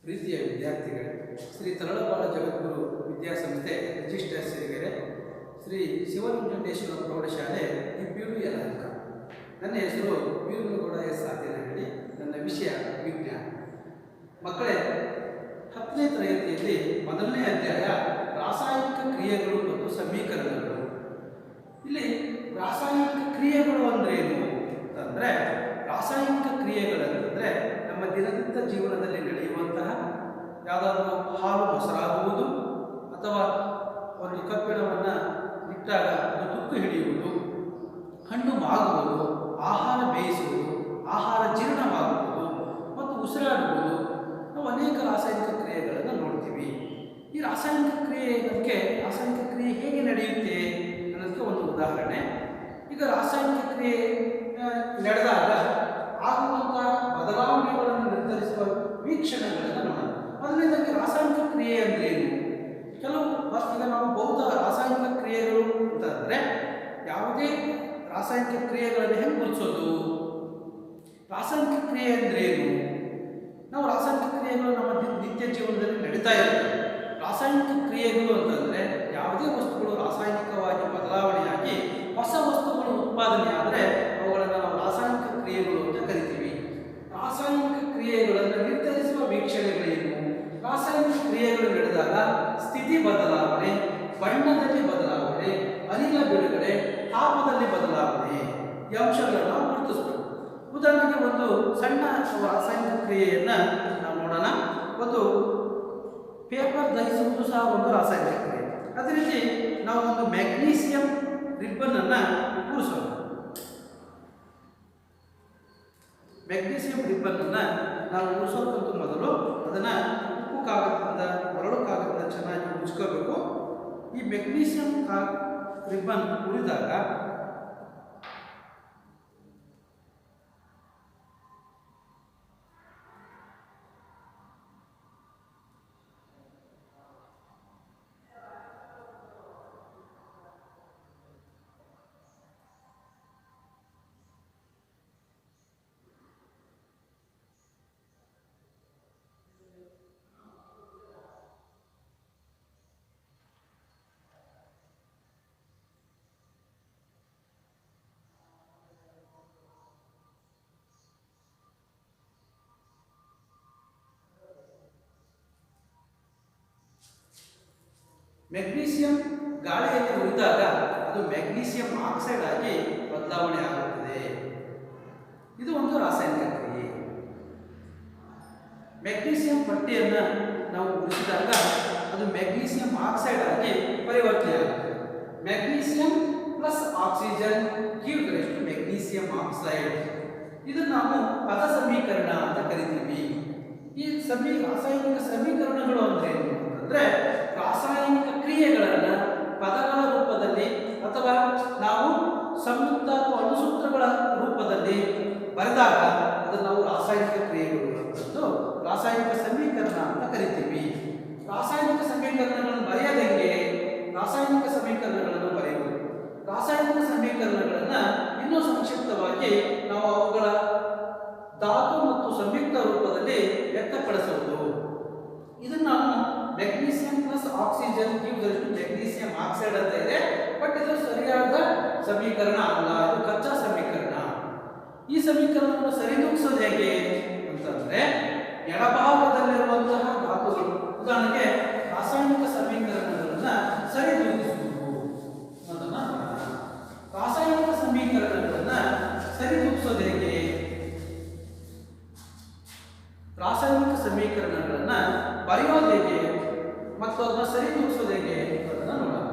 ಪ್ರೀತಿಯ ವಿದ್ಯಾರ್ಥಿಗಳೇ, ಶ್ರೀ ತರಳಬಾಳ ಜಗದ್ಗುರು ವಿದ್ಯಾಸಂಸ್ಥೆ ರಿಜಿಸ್ಟರ್ ಸಿರಿಗೆರೆ ಶ್ರೀ ಶಿವಲಿಂಗೇಶ್ವರ ಪ್ರೌಢಶಾಲೆ ಇಬ್ಬರು ಯಲಹಂಕ. ನನ್ನ ಹೆಸರು ವೀರನಗೌಡ ಎಸ್ ಆತೇನಹಳ್ಳಿ. ನನ್ನ ವಿಷಯ ವಿಜ್ಞಾನ. ಮಕ್ಕಳೇ, 10ನೇ ತರಗತಿಯಲ್ಲಿ ಮೊದಲನೇ ಅಧ್ಯಾಯ ರಾಸಾಯನಿಕ ಕ್ರಿಯೆಗಳು ಮತ್ತು ಸಮೀಕರಣಗಳು. ಇಲ್ಲಿ ರಾಸಾಯನಿಕ ಕ್ರಿಯೆಗಳು ಅಂದ್ರೇನು ಅಂತಂದರೆ, ರಾಸಾಯನಿಕ ಕ್ರಿಯೆಗಳಂತಂದರೆ ನಮ್ಮ ದಿನನಿತ್ಯ ಜೀವನದಲ್ಲಿ ನಡೆಯುವಂತಹ ಯಾವುದಾದ್ರೂ ಹಾಲು ಮೊಸರಾಗುವುದು, ಅಥವಾ ಒಂದು ಕಬ್ಬಿಣವನ್ನು ಇಟ್ಟಾಗ ಅದು ತುಕ್ಕು ಹಿಡಿಯುವುದು, ಹಣ್ಣು ಮಾಗುವುದು, ಆಹಾರ ಬೇಯಿಸುವುದು, ಆಹಾರ ಜೀರ್ಣವಾಗುವುದು ಮತ್ತು ಉಸಿರಾಡುವುದು. ನಾವು ಅನೇಕ ರಾಸಾಯನಿಕ ಕ್ರಿಯೆಗಳನ್ನು ನೋಡ್ತೀವಿ. ಈ ರಾಸಾಯನಿಕ ಕ್ರಿಯೆ ಹೇಗೆ ನಡೆಯುತ್ತೆ ಅನ್ನೋದಕ್ಕೆ ಒಂದು ಉದಾಹರಣೆ. ಈಗ ರಾಸಾಯನಿಕ ಕ್ರಿಯೆ ನಡೆದಾಗ ಆಗುವಂಥ ಬದಲಾವಣೆಗಳನ್ನು ನಿರ್ಧರಿಸುವ ವೀಕ್ಷಣೆಗಳನ್ನು ನೋಡೋಣ. ಮೊದಲನೇದಾಗಿ ರಾಸಾಯನಿಕ ಕ್ರಿಯೆ ಅಂದ್ರೇನು? ಈಗ ನಾವು ಬೌದ್ಧ ರಾಸಾಯನಿಕ ಕ್ರಿಯೆಗಳು ಅಂತಂದರೆ ಯಾವುದೇ ರಾಸಾಯನಿಕ ಕ್ರಿಯೆಗಳನ್ನು ಹೆಂಗೆ ಗುರುತಿಸೋದು? ರಾಸಾಯನಿಕ ಕ್ರಿಯೆ ಅಂದ್ರೇನು? ನಾವು ರಾಸಾಯನಿಕ ಕ್ರಿಯೆಗಳು ನಮ್ಮ ನಿತ್ಯ ಜೀವನದಲ್ಲಿ ನಡೀತಾ ಇರ್ತವೆ. ರಾಸಾಯನಿಕ ಕ್ರಿಯೆಗಳು ಅಂತಂದರೆ ಯಾವುದೇ ವಸ್ತುಗಳು ರಾಸಾಯನಿಕವಾಗಿ ಬದಲಾವಣೆಯಾಗಿ ಹೊಸ ವಸ್ತುಗಳು ಉತ್ಪಾದನೆ ಆದರೆ ಅವುಗಳನ್ನು ನಾವು ರಾಸಾಯನಿಕ ಕ್ರಿಯೆಗಳು ಅಂತ ಕರಿತೀವಿ. ರಾಸಾಯನಿಕ ಕ್ರಿಯೆಗಳನ್ನು ನಿರ್ಧರಿಸುವ ವೀಕ್ಷಣೆಗಳೇನು? ರಾಸಾಯನಿಕ ಕ್ರಿಯೆಗಳು ನಡೆದಾಗ ಸ್ಥಿತಿ ಬದಲಾವಣೆ, ಬಣ್ಣದಲ್ಲಿ ಬದಲಾವಣೆ, ಅನಿಲ ಬಿಡುಗಡೆ, ತಾಪದಲ್ಲಿ ಬದಲಾವಣೆ ಈ ಅಂಶಗಳನ್ನು ನಾವು ಗುರುತಿಸಬೇಕು. ಉದಾಹರಣೆಗೆ ಒಂದು ಸಣ್ಣ ರಾಸಾಯನಿಕ ಕ್ರಿಯೆಯನ್ನು ನಾವು ನೋಡೋಣ. ಒಂದು ಪೇಪರ್ ದಹಿಸುವುದು ಸಹ ಒಂದು ರಾಸಾಯನಿಕ ಕ್ರಿಯೆ. ಅದೇ ರೀತಿ ನಾವು ಒಂದು ಮ್ಯಾಗ್ನೀಸಿಯಂ ರಿಬ್ಬನ್ನನ್ನು ಕೂರಿಸೋಣ. ಮ್ಯಾಗ್ನೀಸಿಯಂ ರಿಬ್ಬನ್ನನ್ನು ನಾವು ಉಳಿಸೋದಕ್ಕಂತೂ ಮೊದಲು ಅದನ್ನು ಉಪ್ಪು ಕಾಗದದಿಂದ, ಮರಳು ಕಾಗದದಿಂದ ಚೆನ್ನಾಗಿ ಮುಚ್ಕೋಬೇಕು. ಈ ಮ್ಯಾಗ್ನೀಸಿಯಂ ರಿಬ್ಬನ್ ಉಳಿದಾಗ ಮ್ಯಾಗ್ನೀಸಿಯಂ ಗಾಳಿಯಲ್ಲಿ ಉಳಿದಾಗ ಅದು ಮ್ಯಾಗ್ನೀಸಿಯಂ ಆಕ್ಸೈಡ್ ಆಗಿ ಬದಲಾವಣೆ ಆಗುತ್ತದೆ. ಇದು ಒಂದು ರಾಸಾಯನಿಕ ಕ್ರಿಯೆ. ಮ್ಯಾಗ್ನೀಸಿಯಂ ಪಟ್ಟಿಯನ್ನು ನಾವು ಉಳಿಸಿದಾಗ ಅದು ಮ್ಯಾಗ್ನೀಸಿಯಂ ಆಕ್ಸೈಡ್ ಆಗಿ ಪರಿವರ್ತನೆ ಆಗುತ್ತದೆ. Magnesium plus oxygen gives rise to magnesium oxide. ಇದನ್ನು ನಾವು ಪದ ಸಮೀಕರಣ ಅಂತ ಕರಿತೀವಿ. ಈ ರಾಸಾಯನಿಕ ಸಮೀಕರಣಗಳು ಅಂದ್ರೆ ಏನು ಅಂತಂದ್ರೆ, ರಾಸಾಯನಿಕ ಕ್ರಿಯೆಗಳನ್ನು ಪದಗಳ ರೂಪದಲ್ಲಿ ಅಥವಾ ನಾವು ಸಂಯುಕ್ತ ಅಥವಾ ಅಣುಸೂತ್ರಗಳ ರೂಪದಲ್ಲಿ ಬರೆದಾಗ ಅದನ್ನು ನಾವು ರಾಸಾಯನಿಕ ಕ್ರಿಯೆಗಳು ಮತ್ತು ರಾಸಾಯನಿಕ ಸಮೀಕರಣ ಅಂತ ಕರಿತೀವಿ. ರಾಸಾಯನಿಕ ಸಮೀಕರಣಗಳನ್ನು ಬರೆಯೋದೆಂಗೆ? ರಾಸಾಯನಿಕ ಸಮೀಕರಣಗಳನ್ನು ಬರೆಯುವುದು. ರಾಸಾಯನಿಕ ಸಮೀಕರಣಗಳನ್ನು ಇನ್ನೂ ಸಂಕ್ಷಿಪ್ತವಾಗಿ ನಾವು ಅವುಗಳ ಧಾತು ಮತ್ತು ಸಂಯುಕ್ತ ರೂಪದಲ್ಲಿ ವ್ಯಕ್ತಪಡಿಸುವುದು. ಇದನ್ನು ನಾವು magnesium plus oxygen gives rise to magnesium oxide ಅಂತ ಇದೆ. ಬಟ್ ಇದು ಸರಿಯಾದ ಸಮೀಕರಣ ಅಲ್ಲ, ಇದು ಕಚ್ಚಾ ಸಮೀಕರಣ. ಈ ಸಮೀಕರಣವನ್ನು ಸರಿದೂಗಿಸೋದು ಹೇಗೆ ಅಂತಂದ್ರೆ, ಎಡಭಾಗದಲ್ಲಿರುವಂತಹ ಧಾತುಗಳು, ಉದಾಹರಣೆಗೆ ರಾಸಾಯನಿಕ ಸಮೀಕರಣಗಳನ್ನು ಸರಿದೂಗಿಸುವುದು ಅನ್ನೋದನ್ನ ನೋಡೋಣ. ರಾಸಾಯನಿಕ ಸಮೀಕರಣಗಳನ್ನು ಸರಿದೂಗಿಸೋದು ಹೇಗೆ? ರಾಸಾಯನಿಕ ಸಮೀಕರಣಗಳನ್ನು ಬರೆಯೋದು ಹೇಗೆ ಮತ್ತು ಅದನ್ನು ಸರಿದೂಗಿಸೋದು ಹೇಗೆ ಅನ್ನೋದನ್ನು ನೋಡೋಣ.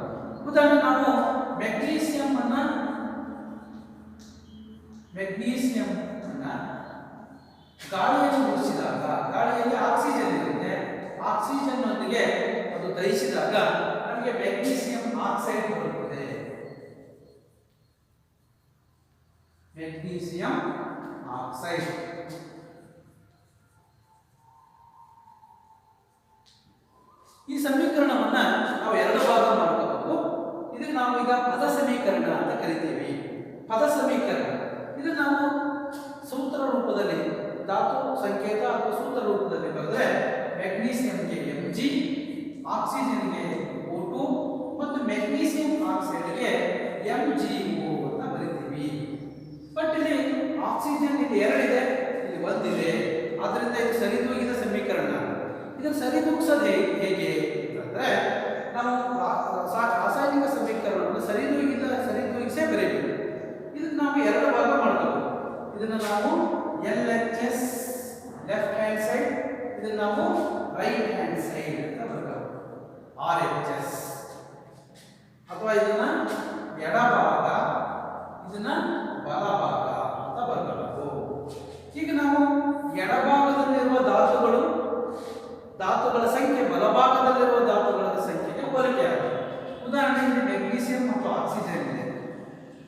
ಉದಾಹರಣೆ, ನಾವು ಮ್ಯಾಗ್ನೀಸಿಯಂ ಅನ್ನು ಗಾಳಿಯಲ್ಲಿ ಮುಗಿಸಿದಾಗ, ಗಾಳಿಯಲ್ಲಿ ಆಕ್ಸಿಜನ್ ಇರುತ್ತೆ, ಆಕ್ಸಿಜನ್ ನೊಂದಿಗೆ ಅದು ದಹಿಸಿದಾಗ ನಮಗೆ ಮ್ಯಾಗ್ನೀಸಿಯಂ ಆಕ್ಸೈಡ್ ಬರುತ್ತದೆ. Magnesium oxide. ಈ ಸಮೀಕರಣವನ್ನು ನಾವು ಎರಡು ಭಾಗ ಮಾಡ್ಕೋಬೇಕು. ಇದಕ್ಕೆ ನಾವು ಈಗ ಪದ ಸಮೀಕರಣ ಅಂತ ಕರಿತೀವಿ. ಪದ ಸಮೀಕರಣ ಇದು ನಾವು ಸೂತ್ರ ರೂಪದಲ್ಲಿ, ಧಾತು ಸಂಕೇತ ಅಥವಾ ಸೂತ್ರ ರೂಪದಲ್ಲಿ ಬರೆದ್ರೆ ಮೆಗ್ನೀಸಿಯಂಗೆ Mg, ಆಕ್ಸಿಜನ್ಗೆ O2 ಮತ್ತು ಮೆಗ್ನೀಸಿಯಂ ಆಕ್ಸೈಡ್ಗೆ MgO ಅಂತ ಬರೀತೀವಿ. ಬಟ್ ಇಲ್ಲಿ ಆಕ್ಸಿಜನ್ ಇಲ್ಲಿ ಎರಡಿದೆ, ಇಲ್ಲಿ ಒಂದಿದೆ, ಆದ್ದರಿಂದ ಇದು ಸರಿದೂಗಿದ ಸಮೀಕರಣ. ಇದನ್ನು ಸರಿದೂಗಿಸೋದು ಹೇಗೆ ಅಂತಂದ್ರೆ ನಾವು ರಾಸಾಯನಿಕ ಸಮೀಕರಣವನ್ನು ಸರಿದೂಗಿಸೇ ಬರೀಬೇಕು. ಇದನ್ನು ನಾವು ಎರಡು ಭಾಗ ಮಾಡ್ಕೋಬೇಕು. ಇದನ್ನು ನಾವು LHS ಲೆಫ್ಟ್ ಹ್ಯಾಂಡ್ ಸೈಡ್, ಇದನ್ನು ನಾವು ರೈಟ್ ಹ್ಯಾಂಡ್ ಸೈಡ್ ಅಂತ ಬರ್ಕೋಬೇಕು. RHS ಅಥವಾ ಇದನ್ನ ಎಡಭಾಗ, ಇದನ್ನ ಬಲಭಾಗ ಅಂತ ಬರ್ಕೋಬೇಕು. ಈಗ ನಾವು ಎಡಭಾಗದಲ್ಲಿರುವ ಧಾತುಗಳ ಸಂಖ್ಯೆ ಬಲಭಾಗದಲ್ಲಿರುವ ಧಾತುಗಳ ಸಂಖ್ಯೆಗೆ ಹೋಲಿಕೆ ಆಗುತ್ತೆ. ಉದಾಹರಣೆಗೆ ಮೆಗ್ನೀಸಿಯಂ ಮತ್ತು ಆಕ್ಸಿಜನ್ ಇದೆ,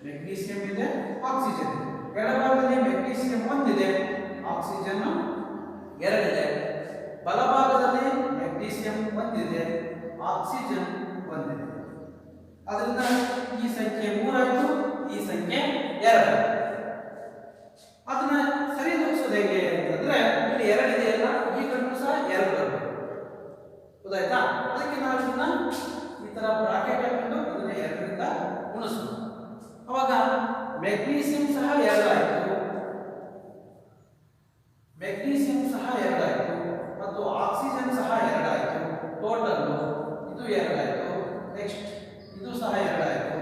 ಮೆಗ್ನೀಸಿಯಂ ಇದೆ, ಆಕ್ಸಿಜನ್ ಇದೆ. ಎಡಭಾಗದಲ್ಲಿ ಮೆಗ್ನೀಸಿಯಂ ಒಂದಿದೆ, ಆಕ್ಸಿಜನ್ ಎರಡಿದೆ. ಬಲಭಾಗದಲ್ಲಿ ಮೆಗ್ನೀಸಿಯಂ ಒಂದಿದೆ, ಆಕ್ಸಿಜನ್ ಒಂದಿದೆ. ಅದರಿಂದ ಈ ಸಂಖ್ಯೆ 3 ಆಯಿತು, ಈ ಸಂಖ್ಯೆ 2. ಅದನ್ನ ಸರಿದೂಗಿಸೋದು ಹೇಗೆ ಅಂತಂದ್ರೆ ಇಲ್ಲಿ 2 ಇದೆಯಲ್ಲ, ಈ ಕಡೆಗೂ ಸಹ 2 ಬರಬೇಕು. ಗೊತ್ತಾಯ್ತಾ? ಅದಕ್ಕೆ ನಾವು ಇದನ್ನ ಈ ತರ ಬ್ರಾಕೆಟ್ ಹಾಕೊಂಡು ಇದನ್ನ 2ರಿಂದ ಗುಣಿಸೋದು. ಅವಾಗ ಮೆಗ್ನೀಸಿಯಂ ಸಹ 2 ಆಯಿತು, ಮೆಗ್ನೀಸಿಯಂ ಸಹ 2 ಆಯಿತು ಮತ್ತು ಆಕ್ಸಿಜನ್ ಸಹ 2 ಆಯಿತು. ಟೋಟಲ್ ಇದು 2 ಆಯಿತು. ನೆಕ್ಸ್ಟ್ ಇದು ಸಹ 2 ಆಯಿತು.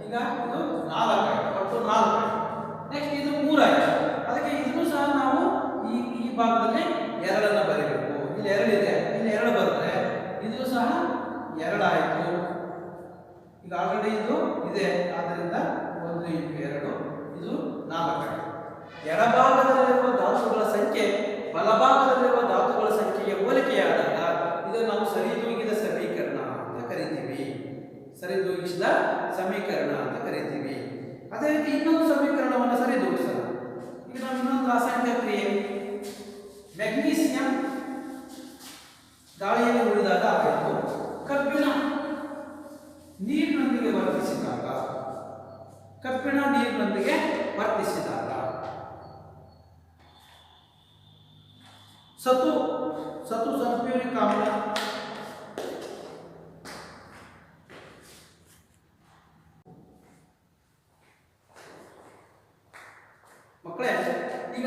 ಈಗ ಇದು 4 ಆಯಿತು, ಒಟ್ಟು 4 ಆಯಿತು. ನೆಕ್ಸ್ಟ್ ಇದು 3 ಆಯಿತು. ಅದಕ್ಕೆ ಇದನ್ನು ಸಹ ನಾವು ಈ ಭಾಗದಲ್ಲಿ 2 ಬರೀಬೇಕು. ಇಲ್ಲಿ 2 ಇದೆ, ಇಲ್ಲಿ 2 ಬರುತ್ತೆ, ಇದು ಸಹ 2 ಆಯಿತು. ಈಗ ಆಲ್ರೆಡಿ ಇದು ಇದೆ, ಆದ್ದರಿಂದ 1 × 2 ಇದು 4 ಆಯಿತು. ಎಡಭಾಗದಲ್ಲಿರುವ ಧಾತುಗಳ ಸಂಖ್ಯೆ ಬಲಭಾಗದಲ್ಲಿರುವ ಧಾತುಗಳ ಸಂಖ್ಯೆಗೆ ಹೋಲಿಕೆಯಾದಾಗ ಇದನ್ನು ನಾವು ಸರಿದೂಗಿದ ಸಮೀಕರಣ ಅಂತ ಕರಿತೀವಿ. ಸರಿದೂಗಿಸಿದ ಸಮೀಕರಣ ಅಂತ ಕರಿತೀವಿ. ಅದೇ ರೀತಿ ಇನ್ನೊಂದು ಸಮೀಕರಣವನ್ನು ಸರಿದೂಗಿಸೋಣ. ಈಗ ನಾವು ಇನ್ನೊಂದು ರಾಸಾಯನಿಕ ಕ್ರಿಯೆ, ಮೆಗ್ನೀಸಿಯಂ ಗಾಳಿಯಲ್ಲಿ ಉಳಿದಾಗ ಆಯಿತು, ಕಬ್ಬಿಣ ನೀರಿನೊಂದಿಗೆ ವರ್ತಿಸಿದಾಗ, ಕಬ್ಬಿಣ ನೀರಿನೊಂದಿಗೆ ವರ್ತಿಸಿದಾಗ ಸತು ಸಲ್ಫ್ಯೂರಿಕ್ ಆಮ್ಲ, ಮಕ್ಕಳೇ ಈಗ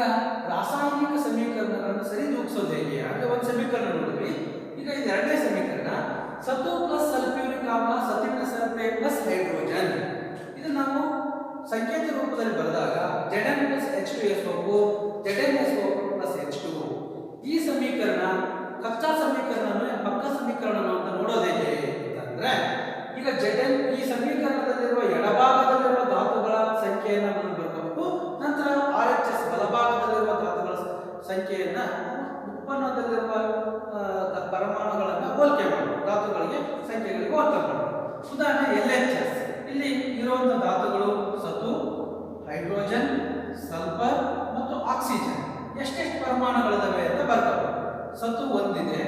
ರಾಸಾಯನಿಕ ಸಮೀಕರಣಗಳನ್ನು ಸರಿದೂಗಿಸೋದು ಹೇಗೆ ಅಂದ್ರೆ ಒಂದು ಸಮೀಕರಣ ನೋಡಿದ್ವಿ. ಈಗ ಇದು 2ನೇ ಸಮೀಕರಣ, ಸತು ಪ್ಲಸ್ ಸಲ್ಫ್ಯೂರಿಕ್ ಆಮ್ಲ ಸತುವಿನ ಸಲ್ಫೇಟ್ ಪ್ಲಸ್ ಹೈಡ್ರೋಜನ್. ಇದು ನಾವು ಸಂಕೇತ ರೂಪದಲ್ಲಿ ಬರೆದಾಗ Zn plus H2SO4 ZnSO4 plus H2. ಈ ಸಮೀಕರಣ ಕಚ್ಚಾ ಸಮೀಕರಣವನ್ನು ಪಕ್ಕಾ ಸಮೀಕರಣವನ್ನು ಅಂತ ನೋಡೋದು ಹೇಗೆ ಅಂತಂದ್ರೆ ಈಗ Zn ಈ ಸಮೀಕರಣದಲ್ಲಿರುವ ಎಡಭಾಗದಲ್ಲಿರುವ ಧಾತುಗಳ ಸಂಖ್ಯೆಯನ್ನು ನಾವು ಬರ್ಕೋಬೇಕು. ನಂತರ RHS ಬಲಭಾಗದಲ್ಲಿರುವ ಧಾತುಗಳ ಸಂಖ್ಯೆಯನ್ನ ಉತ್ಪನ್ನದಲ್ಲಿರುವ ಪರಮಾಣುಗಳನ್ನು ಹೋಲಿಕೆ ಮಾಡಬೇಕು, ಧಾತುಗಳಿಗೆ ಸಂಖ್ಯೆಗಳಿಗೆ ಹೋಲಿಕೆ ಮಾಡಬೇಕು. ಉದಾಹರಣೆ LHS, ಇಲ್ಲಿ ಇರುವಂತಹ ಧಾತುಗಳು ಸತು, ಹೈಡ್ರೋಜನ್, ಸಲ್ಫರ್ ಮತ್ತು ಆಕ್ಸಿಜನ್. ಎಷ್ಟೆಷ್ಟು ಪರಮಾಣುಗಳಿದಾವೆ ಅಂತ ಬರ್ಕೋಬೇಕು. ಸತು 1 ಇದೆ,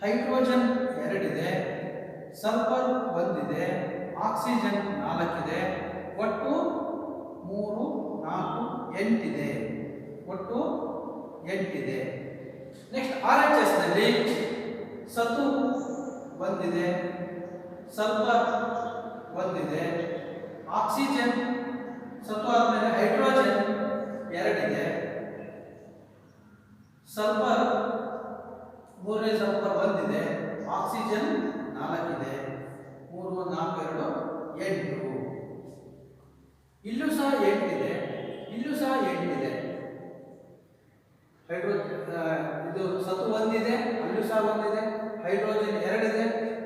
ಹೈಡ್ರೋಜನ್ 2 ಇದೆ, ಸಲ್ಫರ್ 1 ಇದೆ, ಆಕ್ಸಿಜನ್ 4 ಇದೆ, ಒಟ್ಟು 3 4 8 ಇದೆ, ಒಟ್ಟು 8 ಇದೆ. ನೆಕ್ಸ್ಟ್ RHS ನಲ್ಲಿ ಸತು 1 ಇದೆ, ಸಲ್ಫರ್ 1 ಇದೆ, ಆಕ್ಸಿಜನ್ ಸತು ಆದ್ಮೇಲೆ ಹೈಡ್ರೋಜನ್ 2 ಇದೆ, ಸಲ್ಫರ್ 3ನೇ ಸಲ್ಫರ್ 1 ಇದೆ, ಆಕ್ಸಿಜನ್ 4 ಇದೆ, 3 4 2 8. ಇಲ್ಲೂ ಸಹ 8 ಇದೆ, ಇಲ್ಲೂ ಸಹ 8 ಇದೆ. ಇದು ಸತು 1 ಇದೆ, ಅಲ್ಲೂ ಸಹ 1 ಇದೆ, ಹೈಡ್ರೋಜನ್ 2 ಇದೆ,